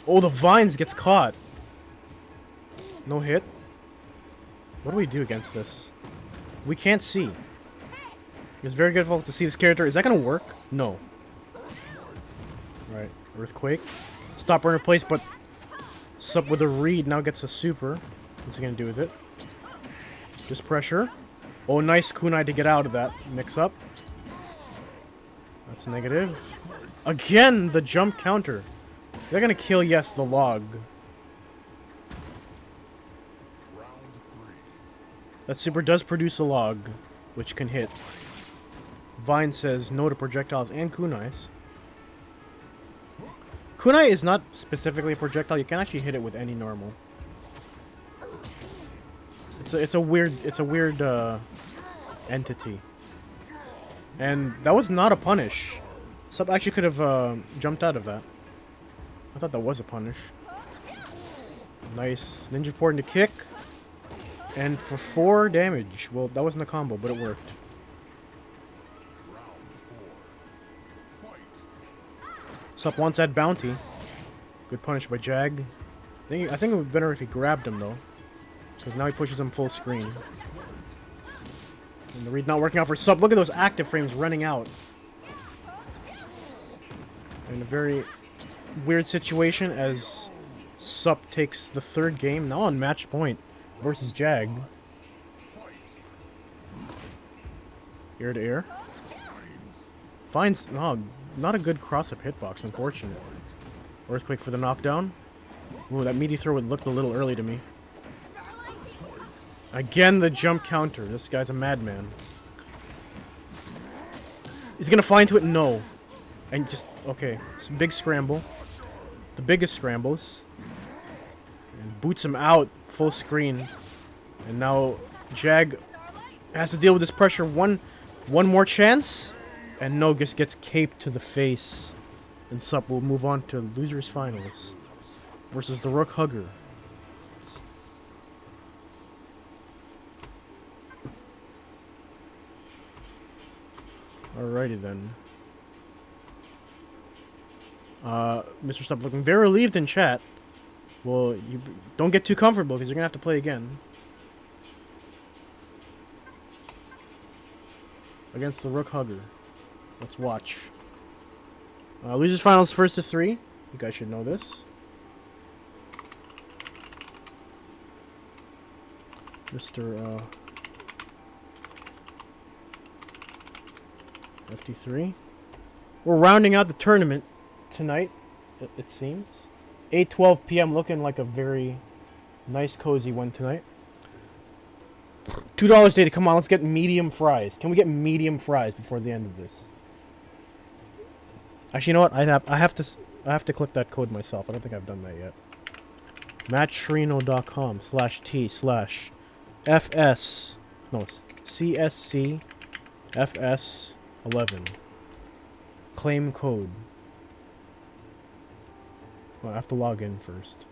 Oh, the vines gets caught. No hit. What do we do against this? We can't see. It's very difficult to see this character. Is that going to work? No. Alright, Earthquake. Stop burn in place, but Sup with a read now gets a super. What's he going to do with it? Just pressure. Oh, nice kunai to get out of that mix-up. That's negative. Again, the jump counter. They're going to kill, yes, the log. That super does produce a log, which can hit. Vine says no to projectiles and kunais. Kunai is not specifically a projectile. You can actually hit it with any normal. It's a weird entity. And that was not a punish. Sub actually could have jumped out of that. I thought that was a punish. Nice ninja port into kick. And for 4 damage. Well, that wasn't a combo, but it worked. Sup wants that bounty. Good punish by Jag. I think it would be better if he grabbed him though. Because now he pushes him full screen. And the read not working out for Sup. Look at those active frames running out. In a very weird situation as Sup takes the 3rd game. Now on match point versus Jag. Ear to ear. Finds... Oh, not a good cross-up hitbox, unfortunately. Earthquake for the knockdown. Ooh, that meaty throw looked a little early to me. Again, the jump counter. This guy's a madman. He's gonna fly into it? No. And just... Okay. It's a big scramble. The biggest scrambles. And boots him out. Full screen. And now Jag has to deal with this pressure. One more chance. And no, just gets caped to the face. And Sup will move on to losers finals. Versus the Rook Hugger. Alrighty then. Mr. Sup looking very relieved in chat. Well, you don't get too comfortable because you're gonna have to play again. Against the Rook Hugger. Let's watch. Losers finals first to 3. You guys should know this. Mr. FD3. We're rounding out the tournament tonight, it seems. 8:12 p.m. looking like a very nice, cozy one tonight. $2 data. Come on, let's get medium fries. Can we get medium fries before the end of this? Actually, you know what? I have to click that code myself. I don't think I've done that yet. matchtrino.com/T/FS. No, it's CSCFS11. Claim code. Well, I have to log in first.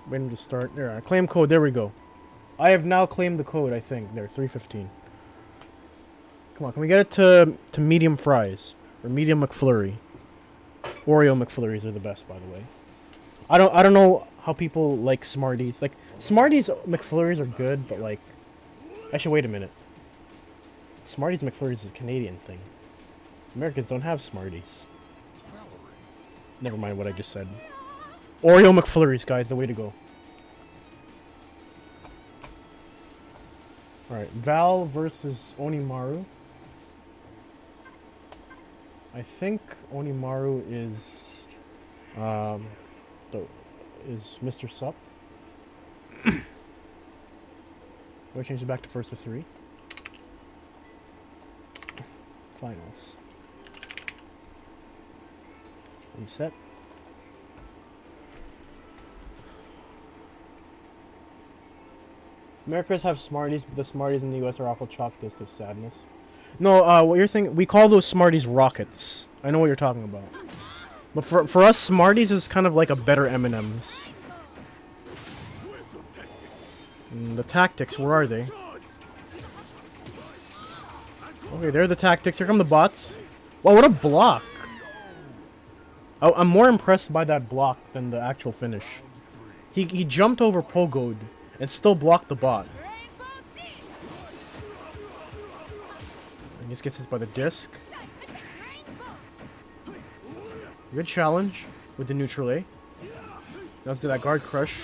Waiting to start. There, claim code. There we go. I have now claimed the code. I think there, 315. Come on, can we get it to medium fries or medium McFlurry? Oreo McFlurries are the best, by the way. I don't know how people like Smarties. Like Smarties McFlurries are good, but like, actually, wait a minute. Smarties McFlurries is a Canadian thing. Americans don't have Smarties. Never mind what I just said. Oreo McFlurries, guys, the way to go. Alright, Val versus Onimaru. I think Onimaru is Mr. Sup. We'll change it back to first to 3. Finals. Reset. Americans have Smarties, but the Smarties in the US are awful chalk dust of sadness. No, what you're thinking, we call those Smarties rockets. I know what you're talking about. But for us, Smarties is kind of like a better M&M's. The tactics, where are they? Okay, there are the tactics. Here come the bots. Wow, what a block! I'm more impressed by that block than the actual finish. He jumped over Pogoed and still blocked the bot. And he just gets hit by the disc. Good challenge with the neutral A. Now let's do that guard crush.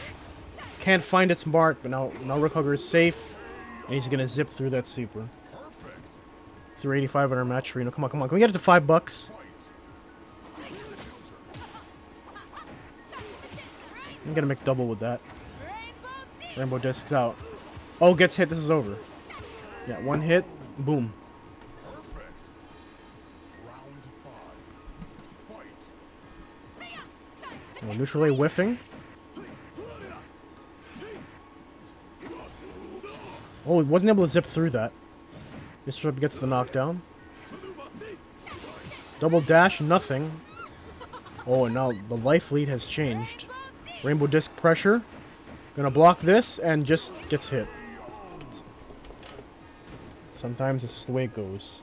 Can't find its mark, but now Rook Hugger is safe. And he's gonna zip through that super. 385 on our match arena. Come on, come on. Can we get it to $5? I'm gonna make double with that. Rainbow discs out. Oh, gets hit. This is over. Yeah, one hit. Boom. Oh, neutral A whiffing. Oh, he wasn't able to zip through that. Mr. gets the knockdown. Double dash, nothing. Oh, and now the life lead has changed. Rainbow disc pressure. Gonna block this and just gets hit. Sometimes it's just the way it goes.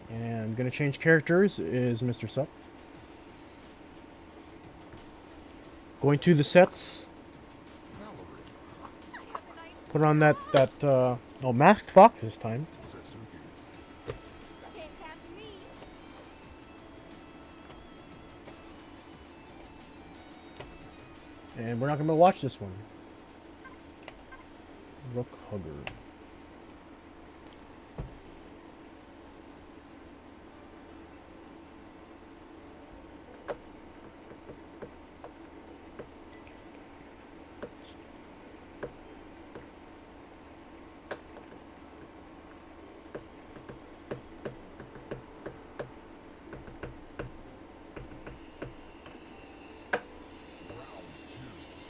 And I'm gonna change characters is Mr. Sup. Going to the sets. Put on that oh, Masked Fox this time. And we're not gonna watch this one. Rook Hugger.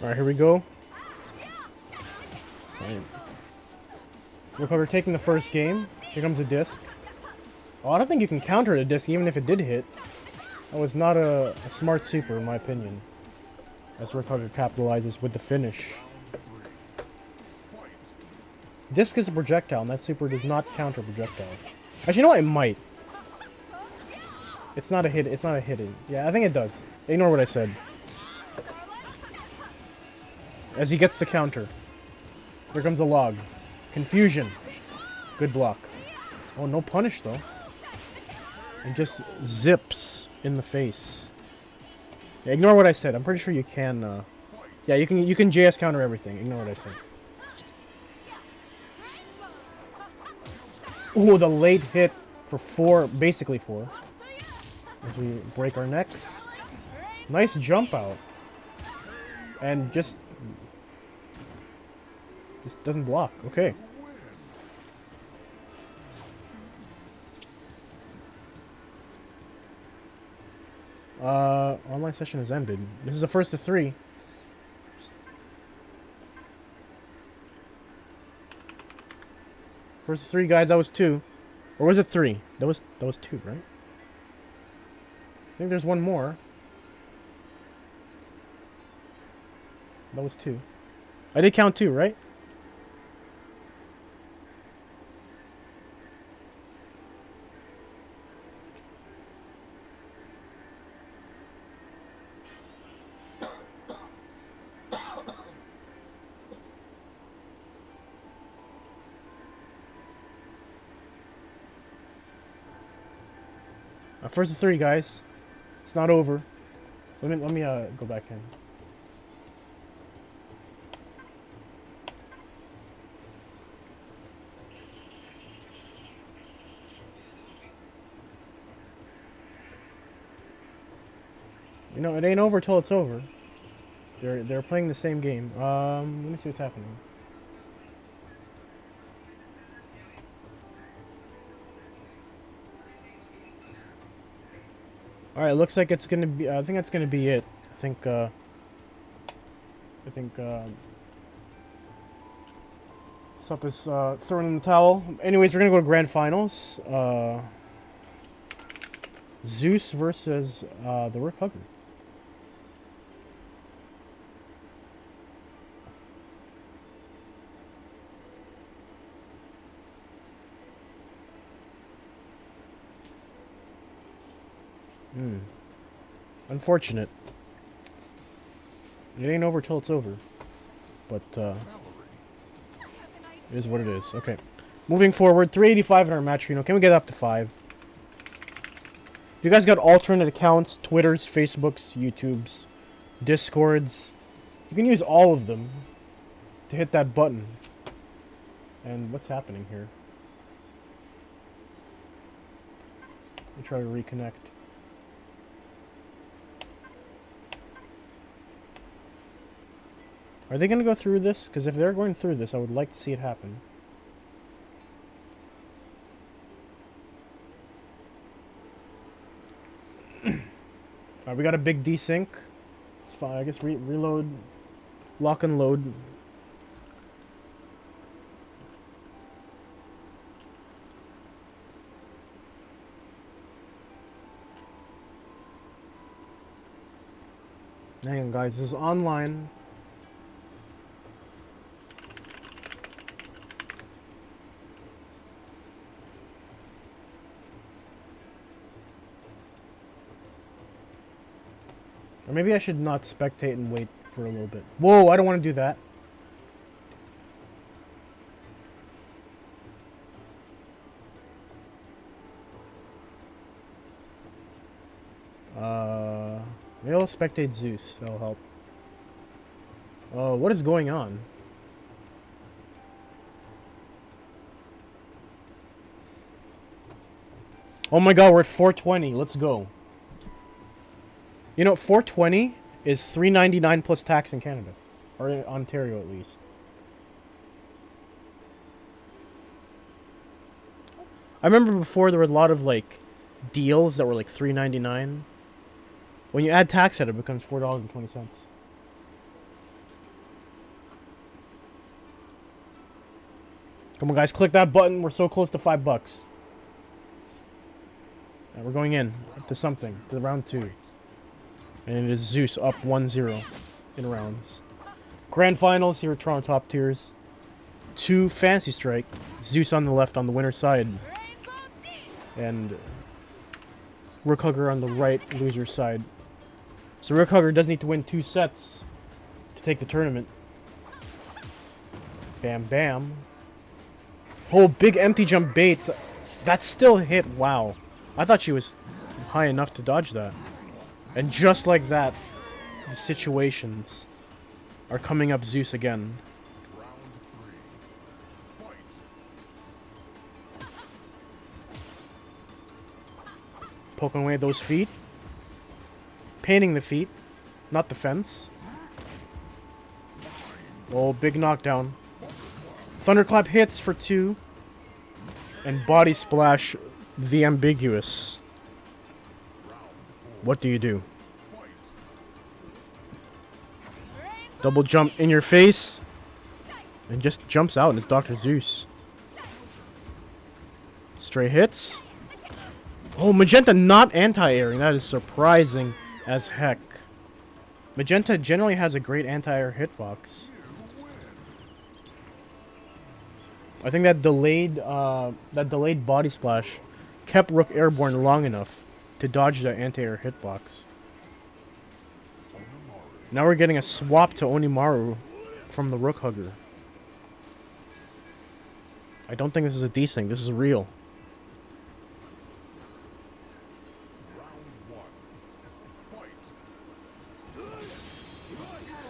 Alright, here we go. Rook Hugger taking the first game. Here comes a disc. Oh, I don't think you can counter the disc even if it did hit. That was not a smart super in my opinion. As Rook Hugger capitalizes with the finish. Disc is a projectile and that super does not counter projectiles. Actually, you know what? It might. It's not a hit. It's not a hit. Yeah, I think it does. Ignore what I said. As he gets the counter. Here comes a log. Confusion. Good block. Oh, no punish though. And just zips in the face. Yeah, ignore what I said. I'm pretty sure you can. Yeah, you can JS counter everything. Ignore what I said. Ooh, the late hit for 4, basically 4. As we break our necks. Nice jump out. And just doesn't block. Okay. Online session has ended. This is the first of 3. First of 3, guys. That was 2. Or was it 3? That was 2, right? I think there's one more. That was 2. I did count 2, right? First of 3, guys. It's not over. Let me go back in. You know, it ain't over till it's over. They're playing the same game. Let me see what's happening. Alright, looks like it's gonna be, I think that's gonna be it. I think, Sup is, throwing in the towel. Anyways, we're gonna go to Grand Finals. Zeus versus, the Rook Hugger. Unfortunate. It ain't over till it's over. But, it is what it is. Okay. Moving forward, 385 in our match. You know, can we get up to 5? If you guys got alternate accounts, Twitters, Facebooks, YouTubes, Discords, you can use all of them to hit that button. And what's happening here? me try to reconnect. Are they going to go through this? Because if they're going through this, I would like to see it happen. Alright, we got a big desync. It's fine. I guess reload, lock and load. Hang on, guys. This is online. Or maybe I should not spectate and wait for a little bit. Whoa, I don't want to do that. Maybe I'll spectate Zeus. That'll help. What is going on? Oh my god, we're at 420. Let's go. You know, 420 is $3.99 plus tax in Canada. Or in Ontario, at least. I remember before there were a lot of, like, deals that were, like, $3.99. When you add tax at it, it becomes $4.20. Come on, guys, click that button. We're so close to $5. And we're going in to something, to round 2. And it is Zeus up 1-0 in rounds. Grand finals here at Toronto Top Tiers. 2 Fantasy Strike. Zeus on the left on the winner's side. And Rookhugger on the right, loser's side. So Rookhugger does need to win 2 sets to take the tournament. Bam, bam. Oh, big empty jump baits. That still hit. Wow. I thought she was high enough to dodge that. And just like that, the situations are coming up Zeus again. Poking away those feet. Painting the feet, not the fence. Oh, big knockdown. Thunderclap hits for 2. And Body Splash, the ambiguous. What do you do? Double jump in your face. And just jumps out and it's Dr. Zeus. Stray hits. Oh, Magenta not anti-airing. That is surprising as heck. Magenta generally has a great anti-air hitbox. I think that delayed body splash kept Rook airborne long enough to dodge the anti-air hitbox. Now we're getting a swap to Onimaru from the Rookhugger. I don't think this is a desync. This is real.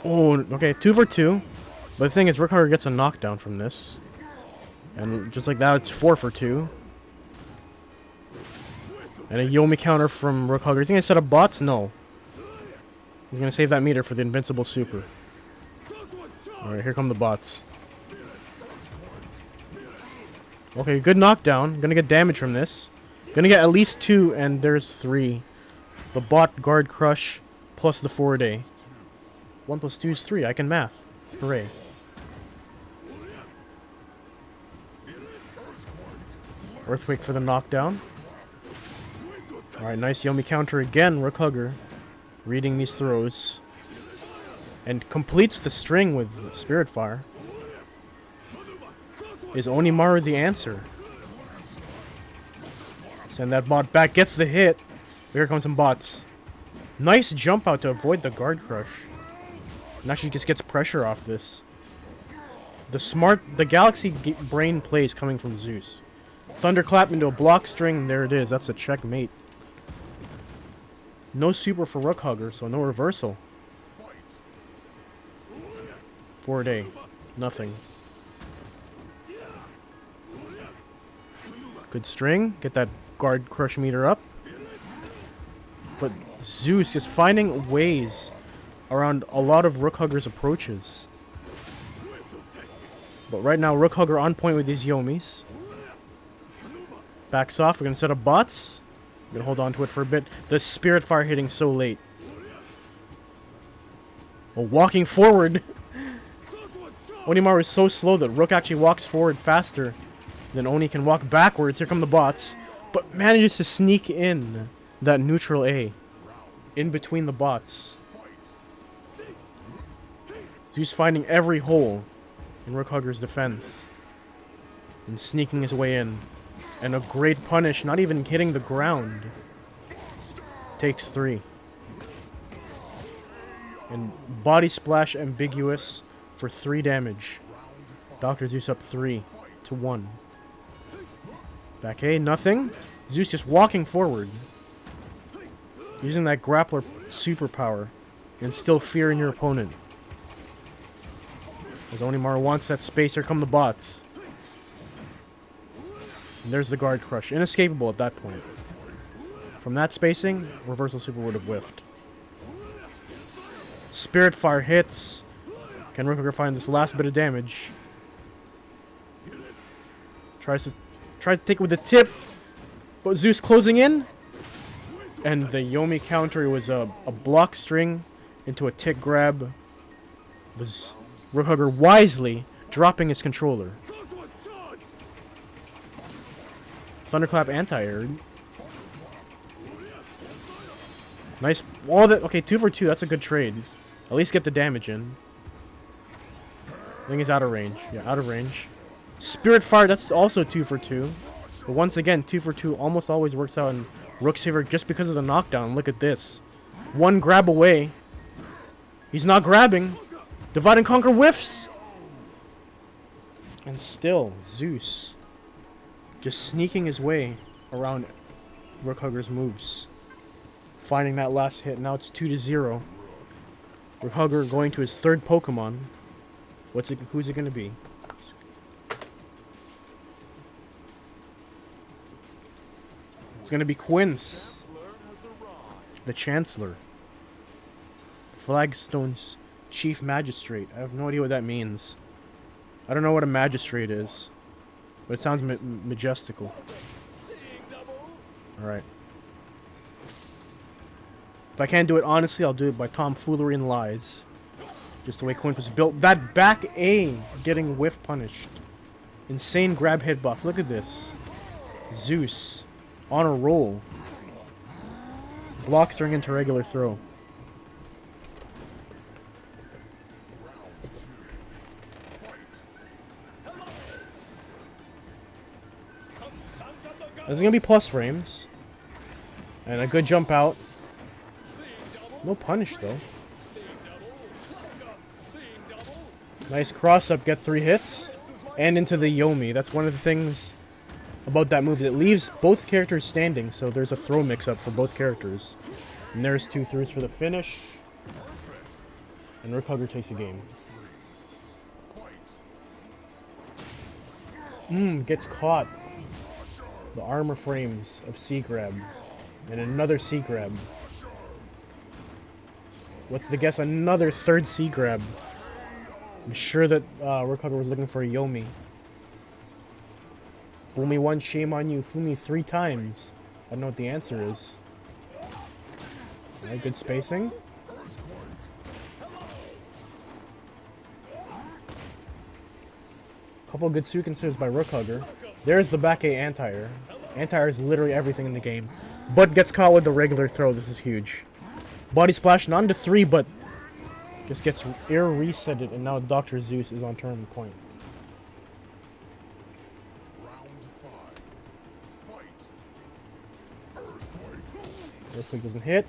Oh, okay, 2 for 2. But the thing is, Rookhugger gets a knockdown from this. And just like that, it's 4 for 2. And a Yomi counter from Rookhugger. Is he gonna set up bots? No. He's gonna save that meter for the invincible super. Alright, here come the bots. Okay, good knockdown. Gonna get damage from this. Gonna get at least 2, and there's 3. The bot guard crush plus the 4-day. 1 plus 2 is 3. I can math. Hooray. Earthquake for the knockdown. Alright, nice Yomi counter again. Rookhugger reading these throws. And completes the string with Spirit Fire. Is Onimaru the answer? Send that bot back. Gets the hit. Here comes some bots. Nice jump out to avoid the guard crush. And actually just gets pressure off this. The Galaxy Brain play is coming from Zeus. Thunderclap into a block string, and there it is. That's a checkmate. No super for Rookhugger, so no reversal. 4-day. Nothing. Good string. Get that guard crush meter up. But Zeus is finding ways around a lot of Rookhugger's approaches. But right now, Rookhugger on point with these Yomis. Backs off. We're going to set up bots. We're going to hold on to it for a bit. The Spirit Fire hitting so late. Well, walking forward. Onimaru is so slow that Rook actually walks forward faster than Oni can walk backwards. Here come the bots. But manages to sneak in that neutral A. In between the bots. Zeus finding every hole in Rookhugger's defense. And sneaking his way in. And a great punish, not even hitting the ground. Takes 3. And body splash ambiguous for 3 damage. Dr. Zeus up 3-1. Back A, nothing. Zeus just walking forward. Using that grappler superpower. And still fearing your opponent. As Onimaru wants that space, here come the bots. And there's the guard crush. Inescapable at that point. From that spacing, reversal super would have whiffed. Spirit Fire hits. Can Rookhugger find this last bit of damage? Tries to take it with the tip. But Zeus closing in. And the Yomi counter was a block string into a tick grab. Was Rookhugger wisely dropping his controller. Thunderclap anti-air. Nice. All that. Okay, 2 for 2. That's a good trade. At least get the damage in. I think he's out of range. Yeah, out of range. Spirit Fire. That's also 2 for 2. But once again, 2 for 2 almost always works out in Rook's favor just because of the knockdown. Look at this. 1 grab away. He's not grabbing. Divide and Conquer whiffs. And still, Zeus just sneaking his way around Rookhugger's moves. Finding that last hit. Now it's 2-0. Rookhugger going to his 3rd Pokemon. Who's it going to be? It's going to be Quince. The Chancellor. Flagstone's Chief Magistrate. I have no idea what that means. I don't know what a magistrate is. But it sounds majestical. Alright. If I can't do it honestly, I'll do it by tomfoolery and lies. Just the way Quint was built. That back A getting whiff punished. Insane grab hitbox. Look at this. Zeus on a roll. Blocks turning into regular throw. There's gonna be plus frames. And a good jump out. No punish though. Nice cross up, get 3 hits. And into the Yomi. That's one of the things about that move. It leaves both characters standing, so there's a throw mix up for both characters. And there's 2 throws for the finish. And Rookhugger takes the game. Gets caught. The armor frames of C-Grab. And another C-Grab. What's the guess? Another 3rd C-Grab. I'm sure that Rookhugger was looking for a Yomi. Fool me once, shame on you. Fool me 3 times. I don't know what the answer is. Alright, good spacing. Couple good sequences by Rookhugger. There's the back A anti-air. Anti-air is literally everything in the game. But gets caught with the regular throw. This is huge. Body splash, not into 3, but just gets air resetted, and now Dr. Zeus is on turn point. Earthquake doesn't hit.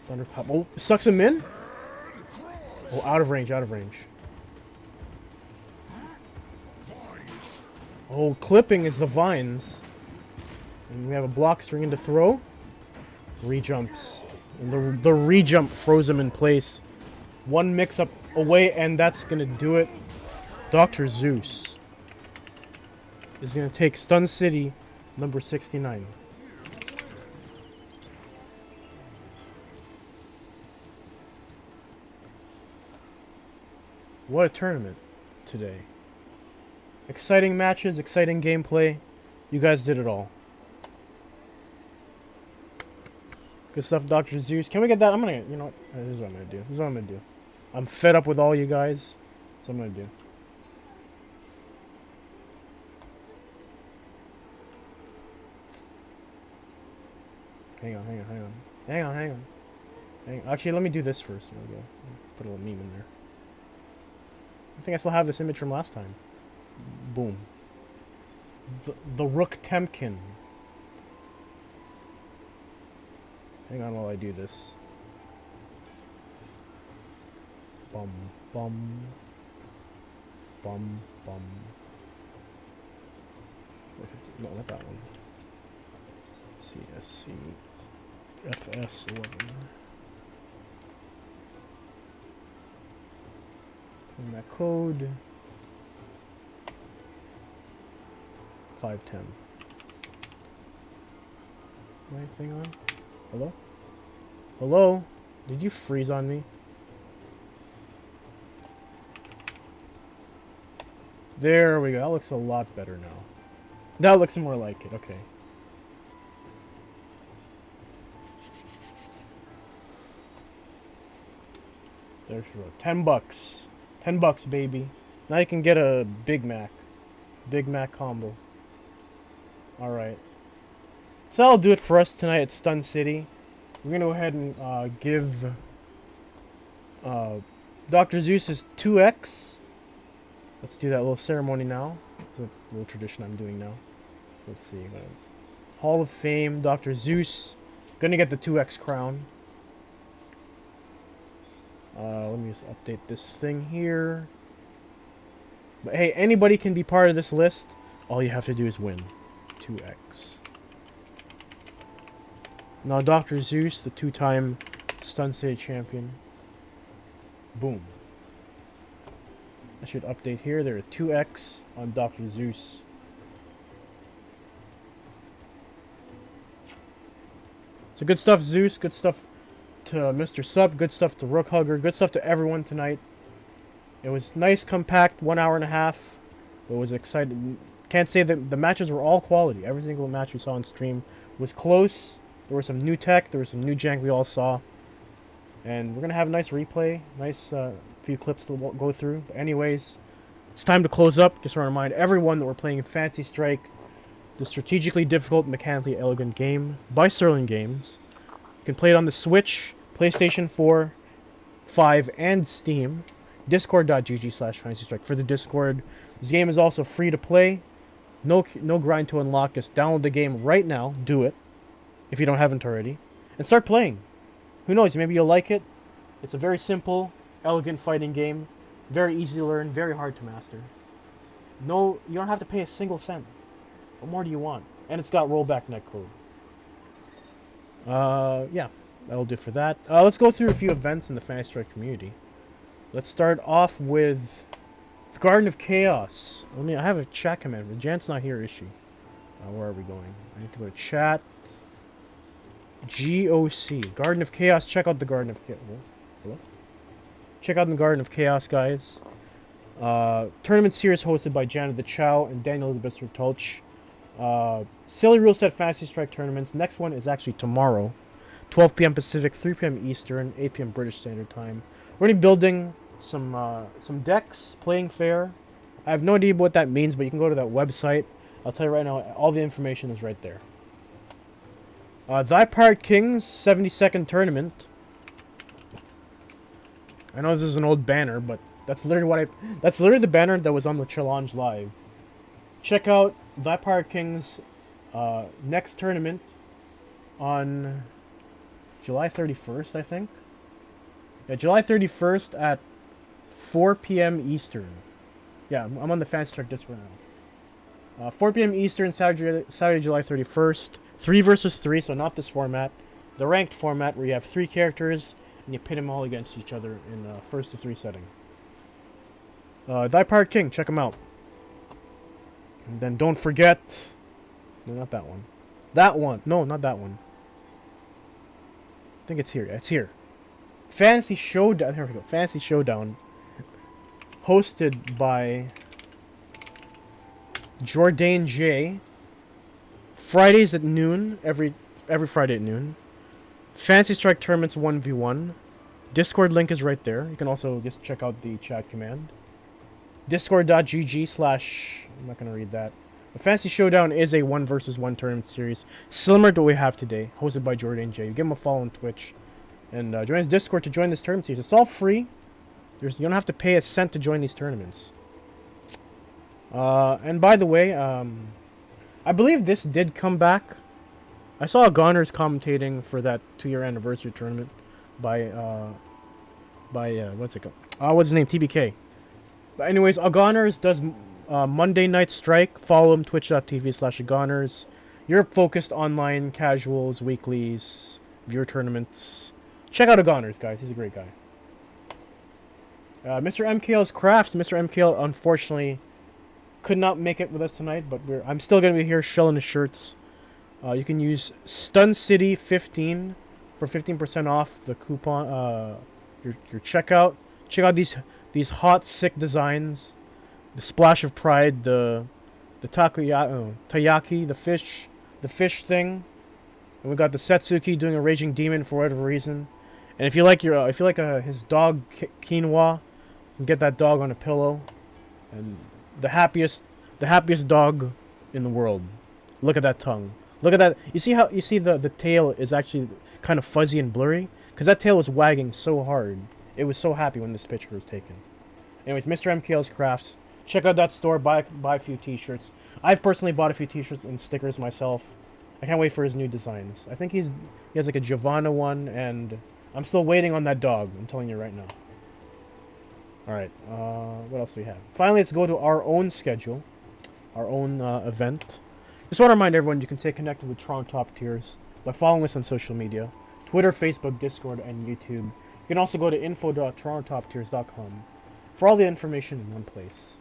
Thunderclap. Oh, sucks him in? Oh, out of range, out of range. Oh, clipping is the vines. And we have a block string into throw. Rejumps. And the rejump froze him in place. 1 mix-up away, and that's going to do it. Dr. Zeus. is going to take Stun City number 69. What a tournament today. Exciting matches, exciting gameplay. You guys did it all. Good stuff, Dr. Zeus. Can we get that? I'm gonna, you know what? This is what I'm gonna do. This is what I'm gonna do. I'm fed up with all you guys. So I'm gonna do. Hang on. Actually, let me do this first. There we go. Put a little meme in there. I think I still have this image from last time. Boom. The Rook Temkin. Hang on while I do this. Bum. No, not that one. CSC FS11. And that code 510. My thing on? Hello? Hello? Did you freeze on me? There we go. That looks a lot better now. That looks more like it. Okay. There's your $10. $10, baby. Now you can get a Big Mac. Big Mac combo. Alright. So that'll do it for us tonight at Stun City. We're going to go ahead and give Dr. Zeus his 2x. Let's do that little ceremony now. It's a little tradition I'm doing now. Let's see. Hall of Fame, Dr. Zeus. Gonna get the 2x crown. Let me just update this thing here. But hey, anybody can be part of this list. All you have to do is win. 2x. Now Dr. Zeus, the 2-time Stun City champion. Boom. I should update here. There are 2x on Dr. Zeus. So good stuff, Zeus. Good stuff to Mr. Sub. Good stuff to Rook Hugger. Good stuff to everyone tonight. It was nice, compact, 1 hour and a half. It was exciting. Can't say that the matches were all quality. Every single match we saw on stream was close. There was some new tech. There was some new jank we all saw. And we're going to have a nice replay. Nice few clips to go through. But anyways, it's time to close up. Just want to remind everyone that we're playing Fantasy Strike, the strategically difficult, mechanically elegant game by Sterling Games. You can play it on the Switch, PlayStation 4, 5, and Steam. Discord.gg/FantasyStrike for the Discord. This game is also free to play. No grind to unlock. Just download the game right now. Do it, if you haven't already. And start playing. Who knows, maybe you'll like it. It's a very simple, elegant fighting game. Very easy to learn, very hard to master. No, you don't have to pay a single cent. What more do you want? And it's got rollback netcode. Yeah, that'll do for that. Let's go through a few events in the Fantasy Strike community. Let's start off with the Garden of Chaos. I have a chat command. Jan's not here, is she? Where are we going? I need to go to chat. GOC. Garden of Chaos. Check out the Garden of Chaos. Hello? Check out the Garden of Chaos, guys. Tournament series hosted by Janet the Chow and Daniel Elizabeth Rutulch. Silly Rule Set Fantasy Strike tournaments. Next one is actually tomorrow. 12 p.m. Pacific, 3 p.m. Eastern, 8 p.m. British Standard Time. We're going to be building some decks, playing fair. I have no idea what that means, but you can go to that website. I'll tell you right now, all the information is right there. Thy Pirate Kings 72nd tournament. I know this is an old banner, but that's literally that's literally the banner that was on the challenge live. Check out Thy Pirate Kings next tournament on July 31st, I think. Yeah, July 31st at 4 p.m. Eastern. Yeah, I'm on the Fantasy Strike Discord now. 4 p.m. Eastern, Saturday, July 31st. 3 versus 3, so not this format. The ranked format where you have 3 characters and you pit them all against each other in first to 3 setting. Thy Pirate King, check him out. And then don't forget... No, not that one. That one. No, not that one. I think it's here. Yeah, it's here. Fantasy Showdown. Here we go. Fantasy Showdown. Hosted by Jordan J. Fridays at noon. Every Friday at noon. Fantasy Strike Tournaments 1v1. Discord link is right there. You can also just check out the chat command. Discord.gg/ I'm not going to read that. The Fantasy Showdown is a 1 versus 1 tournament series, similar to what we have today, hosted by Jordan J. Give him a follow on Twitch. And join his Discord to join this tournament series. It's all free. You don't have to pay a cent to join these tournaments. And by the way, I believe this did come back. I saw Goners commentating for that 2-year anniversary tournament by what's it called? What's his name? TBK. But anyways, Agoners does Monday Night Strike. Follow him, twitch.tv/Agoners. Europe focused online casuals, weeklies, viewer tournaments. Check out Agoners, guys. He's a great guy. Mr. MKL's Crafts. Mr. MKL unfortunately could not make it with us tonight, but I'm still going to be here shelling his shirts. You can use Stun City 15 for 15% off the coupon, your checkout. Check out these hot, sick designs. The Splash of Pride, the Taiyaki, the fish thing, and we got the Setsuki doing a Raging Demon for whatever reason. And if you like his dog Quinoa, you can get that dog on a pillow. And the happiest dog in the world. Look at that tongue. Look at that. You see the tail is actually kind of fuzzy and blurry because that tail was wagging so hard. It was so happy when this picture was taken. Anyways, Mr. MKL's Crafts. Check out that store. Buy a few t-shirts. I've personally bought a few t-shirts and stickers myself. I can't wait for his new designs. I think he has like a Giovanna one, and I'm still waiting on that dog. I'm telling you right now. Alright, what else do we have? Finally, let's go to our own schedule. Our own event. Just want to remind everyone you can stay connected with Toronto Top Tiers by following us on social media. Twitter, Facebook, Discord, and YouTube. You can also go to info.torontotoptiers.com for all the information in one place.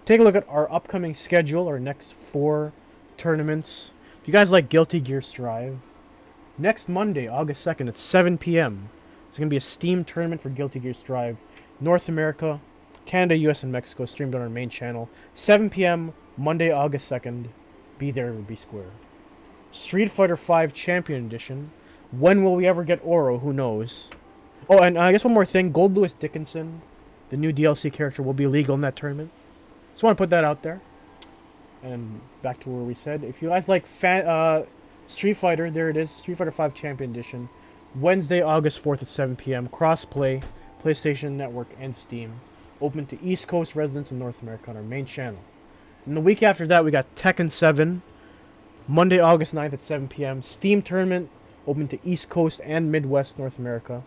Take a look at our upcoming schedule, our next 4 tournaments. If you guys like Guilty Gear Strive, next Monday, August 2nd at 7 p.m. It's going to be a Steam tournament for Guilty Gear Strive. North America, Canada, US, and Mexico, streamed on our main channel. 7 p.m. Monday, August 2nd. Be there or be square. Street Fighter V Champion Edition. When will we ever get Oro? Who knows? Oh, and I guess one more thing. Gold Lewis Dickinson, the new DLC character, will be legal in that tournament. Just want to put that out there. And back to where we said. If you guys like Street Fighter, there it is. Street Fighter V Champion Edition. Wednesday, August 4th at 7 p.m. Crossplay, PlayStation Network, and Steam. Open to East Coast residents in North America on our main channel. And the week after that, we got Tekken 7. Monday, August 9th at 7 p.m. Steam tournament. Open to East Coast and Midwest North America.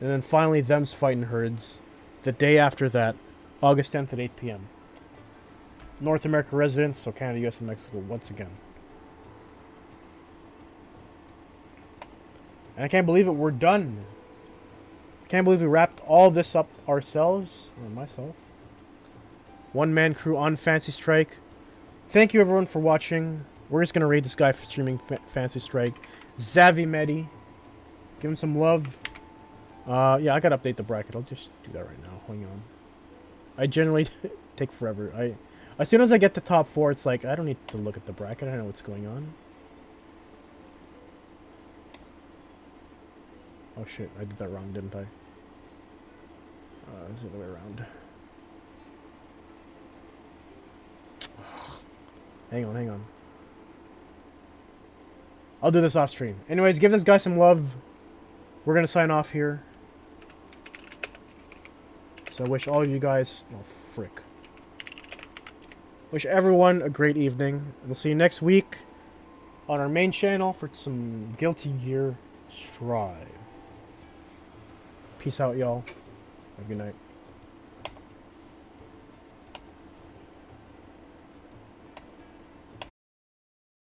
And then finally, Them's Fightin' Herds. The day after that, August 10th at 8 p.m. North America residents, so Canada, US, and Mexico once again. And I can't believe it, we're done. I can't believe we wrapped all this up ourselves, or myself. One-man crew on Fantasy Strike. Thank you everyone for watching. We're just going to raid this guy for streaming Fantasy Strike. Zavi Medi. Give him some love. Yeah, I got to update the bracket. I'll just do that right now. Hang on. I generally take forever. As soon as I get to top 4, it's like, I don't need to look at the bracket. I know what's going on. Oh shit, I did that wrong, didn't I? It's the other way around. Hang on. I'll do this off stream. Anyways, give this guy some love. We're gonna sign off here. So I wish all of you guys... Oh, frick. Wish everyone a great evening. We'll see you next week on our main channel for some Guilty Gear Strive. Peace out, y'all. Have a good night.